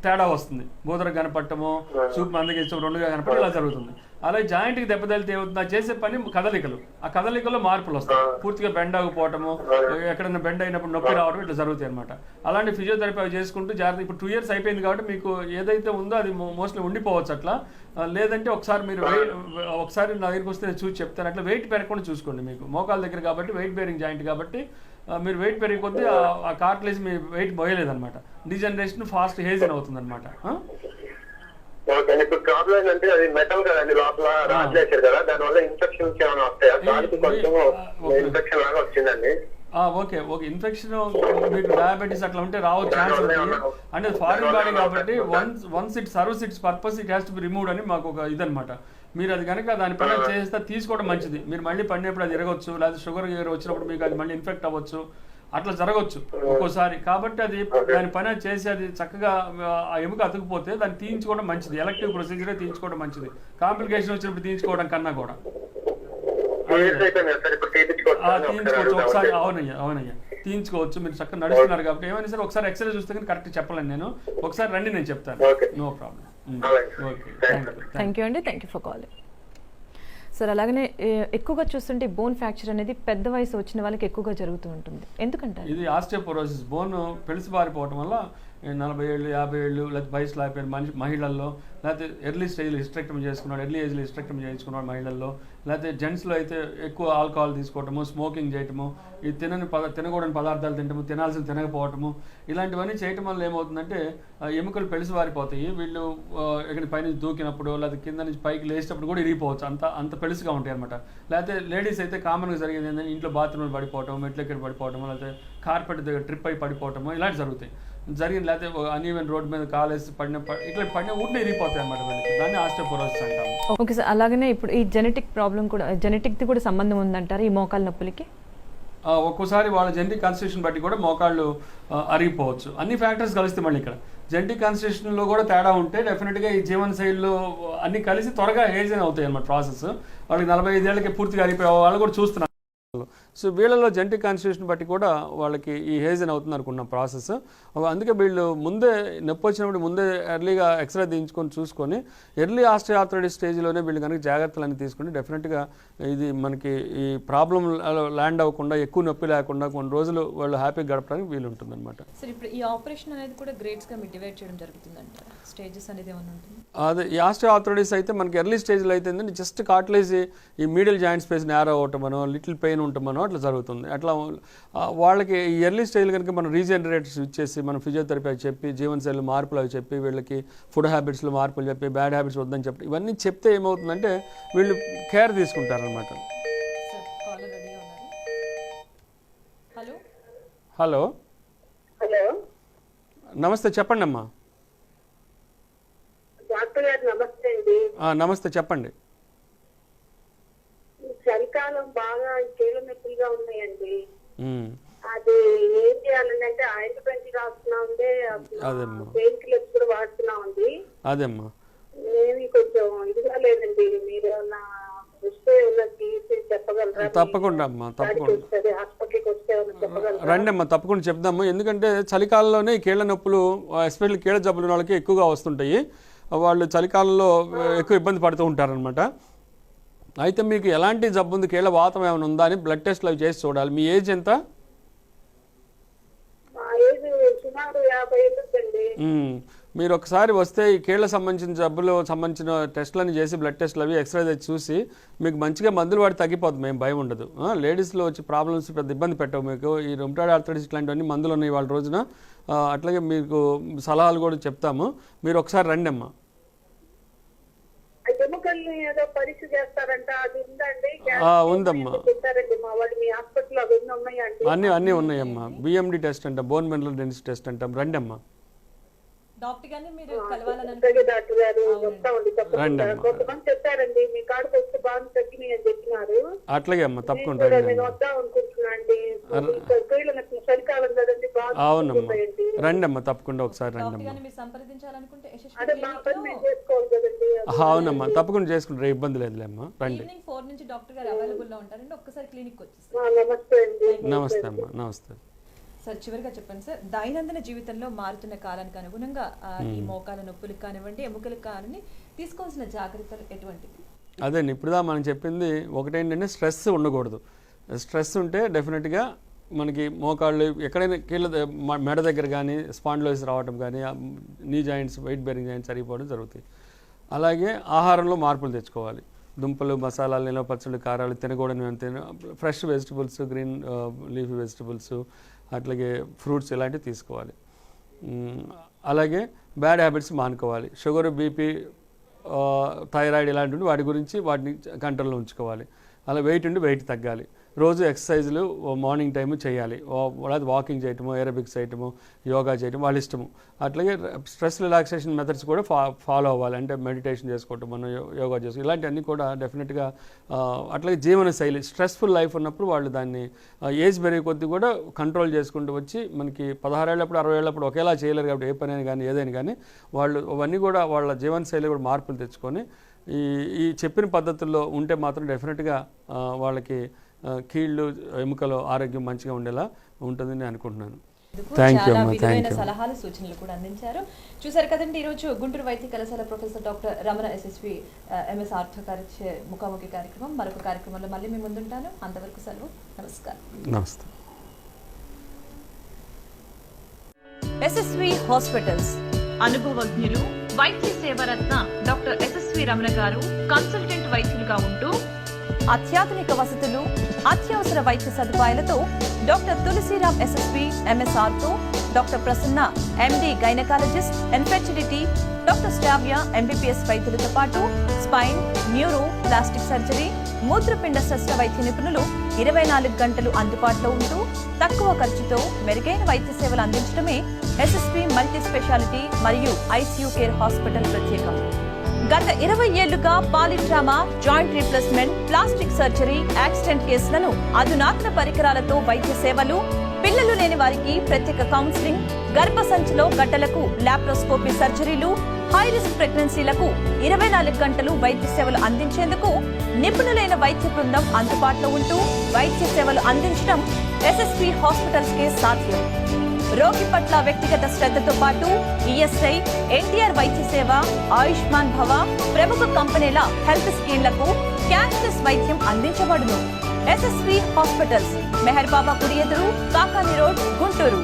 C: తేడా వస్తుంది, బోదర కనపడటము, చూపు మందకి రెండుగా కనపడటం ఇలా జరుగుతుంది. అలాగే జాయింట్కి దెబ్బ తగిలితే ఏమవుతుంది, ఆ చేసే పని కదలికలు, ఆ కదలికల్లో మార్పులు వస్తాయి. పూర్తిగా బెండ్ ఆగిపోవటము, ఎక్కడైనా బెండ్ అయినప్పుడు నొప్పి రావడం ఇట్లా జరుగుతాయి అనమాట. అలాంటి ఫిజియోథెరపీ అవి చేసుకుంటూ జాగ్రత్త. ఇప్పుడు 2 years అయిపోయింది కాబట్టి మీకు ఏదైతే ఉందో అది మోస్ట్లీ ఉండిపోవచ్చు అట్లా. లేదంటే ఒకసారి మీరు ఒకసారి నా దగ్గరికి వస్తే చూసి చెప్తాను. అట్లా వెయిట్ పెరగకుండా చూసుకోండి. మీకు మోకాల దగ్గర కాబట్టి వెయిట్ బేరింగ్ జాయింట్ కాబట్టి మీరు వెయిట్ పెరిగి కొద్దీ ఆ కార్టిలేజ్ మీ వెయిట్ పోయలేదన్నమాట. డీజనరేషన్ ఫాస్ట్ హేజన్ అవుతుంది అనమాట.
D: ఇప్పుడు ప్రాబ్లం ఏంటంటే అది మెటల్ కదండి, లోపల రాజేశారు కదా, దానివల్ల ఇన్ఫెక్షన్స్ ఏమైనా వస్తాయా? ఇన్ఫెక్షన్ లాగా వచ్చిందండి.
C: Okay okay. ఇన్ఫెక్షన్ మీకు డయాబెటీస్ అట్లా ఉంటే రావచ్చు ఛాన్స్ ఉంది. అంటే ఫారిన్ బాడీ కాబట్టి once it serves it's purpose it has to be removed అని మాకు ఒక ఇదనమాట. మీరు అది కనుక దానిపైన చేస్తే తీసుకోవడం మంచిది. మీరు మళ్ళీ పడినప్పుడు అది ఎరగొచ్చు, లేదా షుగర్ వచ్చినప్పుడు మీకు అది మళ్ళీ ఇన్ఫెక్ట్ అవ్వచ్చు, అట్లా జరగవచ్చు ఒక్కోసారి. కాబట్టి అది దాని పైన చేసి అది చక్కగా ఆ ఎముక అతుకుపోతే దాన్ని తీయించుకోవడం మంచిది. ఎలక్టివ్ ప్రొసీజరే తీయించుకోవడం మంచిది, కాంప్లికేషన్ వచ్చినప్పుడు తీయించుకోవడం కన్నా కూడా. తీయించుకోవచ్చు ఒకసారి. అవునయ్యా తీయించుకోవచ్చు. మీరు చక్కగా నడుస్తున్నారు కాబట్టి ఏమైనా సరే ఒకసారి ఎక్స్రే చూస్తే కానీ కరెక్ట్ చెప్పలేను నేను. ఒకసారి రండి, నేను చెప్తాను. No problem. Okay,
A: thank you అండి, thank you for calling sir. అలాగనే ఎక్కువగా చూస్తుంటే బోన్ ఫ్రాక్చర్ అనేది పెద్ద వయసు వచ్చిన వాళ్ళకి ఎక్కువగా జరుగుతూ ఉంటుంది. ఎందుకంటే
C: ఇది ఆస్టియోపోరోసిస్, బోన్ పెలిసి పారిపోవడం వల్ల 40 ఏళ్ళు 50 ఏళ్ళు లేదా వయసులో అయిపోయిన మహిళల్లో, లేకపోతే ఎర్లీ స్టేజ్లో హిస్టెక్టమీ చేసుకున్నాడు, ఎర్లీ ఏజ్లో హిస్టెక్టమీ చేయించుకున్నాడు మహిళల్లో, లేకపోతే జెంట్స్లో అయితే ఎక్కువ ఆల్కహాల్ తీసుకోవటము, స్మోకింగ్ చేయటము, ఈ తినకూడని పదార్థాలు తినటము, తినాల్సిన తినకపోవటము, ఇలాంటివన్నీ చేయటం వల్ల ఏమవుతుందంటే ఎముకలు పెలిసి పారిపోతాయి. వీళ్ళు ఎక్కడి పైన దూకినప్పుడు లేదా కింద నుంచి పైకి లేచినప్పుడు కూడా ఇరిగిపోవచ్చు, అంత పెలుసుగా ఉంటాయి అనమాట. లేకపోతే లేడీస్ అయితే కామన్గా జరిగేది ఏంటంటే ఇంట్లో బాత్రూమ్లో పడిపోవటం, మెట్లెక్కడి పడిపోవటము, లేకపోతే కార్పెట్ దగ్గర ట్రిప్ అయి పడిపోవటము, ఇలాంటి జరుగుతాయి. జరిగింది. లేకపోతే అన్ఈవెన్ రోడ్ మీద కాలేసి ఇట్లా పడిన ఊరిని ఇరిగిపోతాయి అన్నమాట వీళ్ళకి. దాన్ని ఆస్టియోపోరోసిస్ అంటాము.
A: ఓకే సార్, అలాగనే ఇప్పుడు ఈ జెనెటిక్ ప్రాబ్లం కూడా, జెనెటిక్ది కూడా సంబంధం ఉందంటారు ఈ మోకాళ్ళ నొప్పులకి?
C: ఒక్కోసారి వాళ్ళ జెనెటిక్ కాన్స్టిట్యూషన్ బట్టి కూడా మోకాళ్ళు అరిగిపోవచ్చు. అన్ని ఫ్యాక్టర్స్ కలిస్తే మళ్ళీ ఇక్కడ జెనెటిక్ కాన్స్టిట్యూషన్లో కూడా తేడా ఉంటే డెఫినెట్గా ఈ జీవన శైలిలో అన్ని కలిసి త్వరగా హేజన్ అవుతాయి అన్నమాట ప్రాసెస్. వాళ్ళకి 45 ఏళ్ళకి పూర్తిగా అరిగిపోయే వాళ్ళు కూడా చూస్తున్నారు. సో వీళ్ళలో జెనెటిక్ కాన్స్టిట్యూషన్ బట్టి కూడా వాళ్ళకి ఈ హేజన్ అవుతుంది అనుకున్న ప్రాసెస్. అందుకే వీళ్ళు ముందే నొప్పి వచ్చినప్పుడు ముందే ఎర్లీగా ఎక్స్రే తీయించుకొని చూసుకొని ఎర్లీ ఆస్టియోఆర్థరైటిస్ స్టేజ్లోనే వీళ్ళు కనుక జాగ్రత్తలన్నీ తీసుకుని డెఫినెట్గా ఇది మనకి ఈ ప్రాబ్లం ల్యాండ్ అవ్వకుండా, ఎక్కువ నొప్పి లేకుండా కొన్ని రోజులు వాళ్ళు హ్యాపీగా గడపడానికి వీలు ఉంటుంది అనమాట.
A: సార్ ఇప్పుడు ఈ ఆపరేషన్ అనేది కూడా గ్రేడ్స్గా మీరు డివైడ్ చేయడం జరుగుతుందంట, స్టేజెస్ అనేది ఏమైనా ఉంటుంది?
C: అదే ఈ ఆస్టియోఆర్థరైటిస్ అయితే మనకి ఎర్లీ స్టేజ్లో అయితే ఏంటంటే జస్ట్ కార్టిలేజ్ ఈ మీడియల్ జాయింట్ స్పేస్ నేరో అవటమనో, లిటిల్ పెయిన్ ఉంటమనో అట్లా జరుగుతుంది. అట్లా వాళ్ళకి ఈ ఎర్లీ స్టేజ్ కనుక మనం రీజనరేటర్స్ ఇచ్చేసి మనం ఫిజియోథెరపీ అవి చెప్పి, జీవనశైలి మార్పులు అవి చెప్పి, వీళ్ళకి ఫుడ్ హ్యాబిట్స్లో మార్పులు చెప్పి, బ్యాడ్ హ్యాబిట్స్ వద్దని చెప్పి ఇవన్నీ చెప్తే ఏమవుతుందంటే వీళ్ళు కేర్ తీసుకుంటారనమాట. హలో
F: హలో,
C: నమస్తే, చెప్పండి అమ్మా.
F: డాక్టర్ గారు నమస్తే అండి.
C: నమస్తే, చెప్పండి.
F: బాగా కీళ్ళ నొప్పులుగా ఉన్నాయండి.
C: ఉమ్.
F: అది ఏం చేయాలండి అంటే ఆయింట్మెంట్ రాస్తున్నా ఉండే, పెయిన్ కిల్లర్స్ కూడా వాడుతున్నా ఉంది.
C: అదేమ్మా
F: ఏమి కొంచెం ఇదిగా లేదండి. మీరు ఏమన్నా వస్తే తీసి చెప్పగలరా?
C: తప్పకుండా అమ్మా, తప్పకుండా
F: హాస్పిటల్కి వస్తే చెప్పగలరా?
C: రండి అమ్మా, తప్పకుండా చెప్దాము. ఎందుకంటే చలికాలంలోనే ఈ కీళ్ళ నొప్పులు, ఎస్పెషల్లీ కీళ్ళ జబ్బులు ఉన్న వాళ్ళకి ఎక్కువగా వస్తుంటాయి. వాళ్ళు చలికాలంలో ఎక్కువ ఇబ్బంది పడుతూ ఉంటారనమాట. అయితే మీకు ఎలాంటి జబ్బు ఉంది, కీళ్ళ వాతం ఏమైనా ఉందా అని బ్లడ్ టెస్ట్లు అవి చేసి చూడాలి. మీ ఏజ్ ఎంత? మీరు ఒకసారి వస్తే ఈ కీళ్ళ సంబంధించిన జబ్బులు సంబంధించిన టెస్టులని చేసి, బ్లడ్ టెస్ట్లు అవి ఎక్స్రే తెచ్చి చూసి మీకు మంచిగా మందులు వాడి తగ్గిపోతుంది, మేము భయం ఉండదు. లేడీస్లో వచ్చి ప్రాబ్లమ్స్ పెద్ద ఇబ్బంది పెట్టవు మీకు. ఈ రుమటాయిడ్ ఆర్థరైటిస్ ఇట్లాంటివన్నీ మందులు ఉన్నాయి వాళ్ళ రోజున. అట్లాగే మీకు సలహాలు కూడా చెప్తాము. మీరు ఒకసారి రండి అమ్మా. ఉందమ్మా, అన్నీ ఉన్నాయమ్మా. బిఎండి టెస్ట్ అంటాం, బోన్ మినరల్ డెన్సిటీ టెస్ట్ అంటాం. రండి అమ్మా.
A: డాక్టర్ గారిని మీరు కలవాలని
F: డాక్టర్ గారు చెప్పారండి. మీ కాడికి వస్తే బాగా తగ్గినాయి అని చెప్పినారు.
C: అట్లాగే అమ్మా, తప్పకుండా
F: నేను వద్దాం అనుకుంటున్నా అండి. చలికాలం కదండి,
C: అవునమ్మా, రండి అమ్మా, తప్పకుండా ఒకసారి రండి అమ్మా.
A: మీరు సంప్రదించాలనుకుంటే
F: అదే మా పని మేము చేసుకోవాలి కదండి.
C: అవునమ్మా, తప్పకుండా చేసుకుంటారు, ఇబ్బంది లేదులే అమ్మా. రండి.
A: ఈవినింగ్ 4 నుంచి డాక్టర్ గారు అవైలబుల్ లో ఉంటారండి. ఒక్కసారి క్లినిక్ వచ్చేసి.
F: నమస్తే అండి.
C: నమస్తే అమ్మా, నమస్తే
A: సార్. చివరిగా చెప్పండి సార్, దైనందిన జీవితంలో మారుతున్న కాలానికి అనుగుణంగా ఈ మోకాల నొప్పులకు కానివ్వండి, ఎముకలకు కానివ్వండి, తీసుకోవాల్సిన జాగ్రత్తలు ఎటువంటివి?
C: అదే ఇప్పుడుదా మనం చెప్పింది. ఒకటేంటంటే స్ట్రెస్ ఉండకూడదు. స్ట్రెస్ ఉంటే డెఫినెట్గా మనకి మోకాళ్ళు ఎక్కడైనా కీళ్ళ మెడ దగ్గర కానీ స్పాండిలోసిస్ రావడం కానీ, నీ జాయింట్స్, వెయిట్ బేరింగ్ జాయింట్స్ సరిపోవడం జరుగుతాయి. అలాగే ఆహారంలో మార్పులు తెచ్చుకోవాలి. దుంపలు, మసాలాలు, నిలవ పచ్చళ్ళు, కారాలు తినకూడని fresh vegetables, green leafy vegetables, అట్లాగే ఫ్రూట్స్ ఇలాంటివి తీసుకోవాలి. అలాగే బ్యాడ్ హ్యాబిట్స్ మానుకోవాలి. షుగర్, బీపీ, థైరాయిడ్ ఇలాంటివి వాటి గురించి వాటిని కంట్రోల్లో ఉంచుకోవాలి. అలా వెయిట్ ఉండి వెయిట్ తగ్గాలి. రోజు ఎక్సర్సైజులు మార్నింగ్ టైము చేయాలి. లేదా వాకింగ్ చేయటము, ఏరోబిక్స్ చేయటము, యోగా చేయటం వాళ్ళ ఇష్టము. అట్లాగే స్ట్రెస్ రిలాక్సేషన్ మెథడ్స్ కూడా ఫాలో అవ్వాలి. అంటే మెడిటేషన్ చేసుకోవటం, మనం యోగా చేసుకోవడం, ఇలాంటివన్నీ కూడా డెఫినెట్గా. అట్లాగే జీవన శైలి, స్ట్రెస్ఫుల్ లైఫ్ ఉన్నప్పుడు వాళ్ళు దాన్ని ఏజ్ పెరిగే కొద్దీ కూడా కంట్రోల్ చేసుకుంటూ వచ్చి, మనకి 16 ఏళ్ళప్పుడు 60 ఏళ్ళప్పుడు ఒకేలా చేయలేరు కాబట్టి ఏ పని అయినా కానీ ఏదైనా కానీ వాళ్ళు అవన్నీ కూడా వాళ్ళ జీవన శైలి కూడా మార్పులు తెచ్చుకొని ఈ చెప్పిన పద్ధతుల్లో ఉంటే మాత్రం డెఫినెట్గా వాళ్ళకి కీళ్ళు, ఎముకలు ఆరోగ్యం మంచిగా ఉండేలా ఉంటుందని అనుకుంటున్నాను.
A: చాలా విలువైన సలహాలు, సూచనలు కూడా అందించారు. చూసారు కదండి, ఈరోజు గుంటూరు వైద్య కళాశాల professor doctor Ramana SSV MS ortho గారి ముఖాముఖి కార్యక్రమం. మరొక కార్యక్రమంలో మళ్ళీ మీ ముందుంటాను. అంతవరకు సెలవు. నమస్కారం.
C: నమస్తే.
A: SSV హాస్పిటల్స్,
B: అనుభవజ్ఞులు, వైద్య సేవరత్న డాక్టర్ SSV రమణ గారు కన్సల్టెంట్ వైద్యులుగా ఉంటూ
A: అత్యాధునిక వసతులు, అత్యవసర వైద్య సదుపాయాలతో doctor Tulasiram SSV MS ortho, doctor Prasanna MD gynaecologist infertility, doctor Sravya MBBS వైద్యులతో పాటు స్పైన్, న్యూరో, ప్లాస్టిక్ సర్జరీ, మూత్రపిండ శస్త్ర వైద్య నిపుణులు 24 గంటలు అందుబాటులో ఉంటూ తక్కువ ఖర్చుతో మెరుగైన వైద్య సేవలు అందించడమే SSV మల్టీ స్పెషాలిటీ మరియు ICU కేర్ హాస్పిటల్ ప్రత్యేకం. గత 20 ఏళ్లుగా polytrauma, joint replacement, plastic surgery, accident కేసులను అధునాతన పరికరాలతో వైద్య సేవలు, పిల్లలు లేని వారికి ప్రత్యేక కౌన్సిలింగ్, గర్భసంచిలో గడ్డలకు లాప్రోస్కోపీ సర్జరీలు, హై రిస్క్ ప్రెగ్నెన్సీలకు 24 గంటలు వైద్య సేవలు అందించేందుకు నిపుణులైన వైద్య బృందం అందుబాటులో ఉంటూ వైద్య సేవలు అందించడం SSV హాస్పిటల్స్ కే సాధ్యం. రోగి పట్ల వ్యక్తిగత శ్రద్ధతో పాటు ESI, NTR వైద్య సేవ, ఆయుష్మాన్ భవ, ప్రముఖ కంపెనీల హెల్త్ స్కీమ్లకు క్యాష్లెస్ వైద్యం అందించబడును. SSV హాస్పిటల్స్, మెహర్ బాబా గుడి ఎదురు, కాకాని రోడ్, గుంటూరు.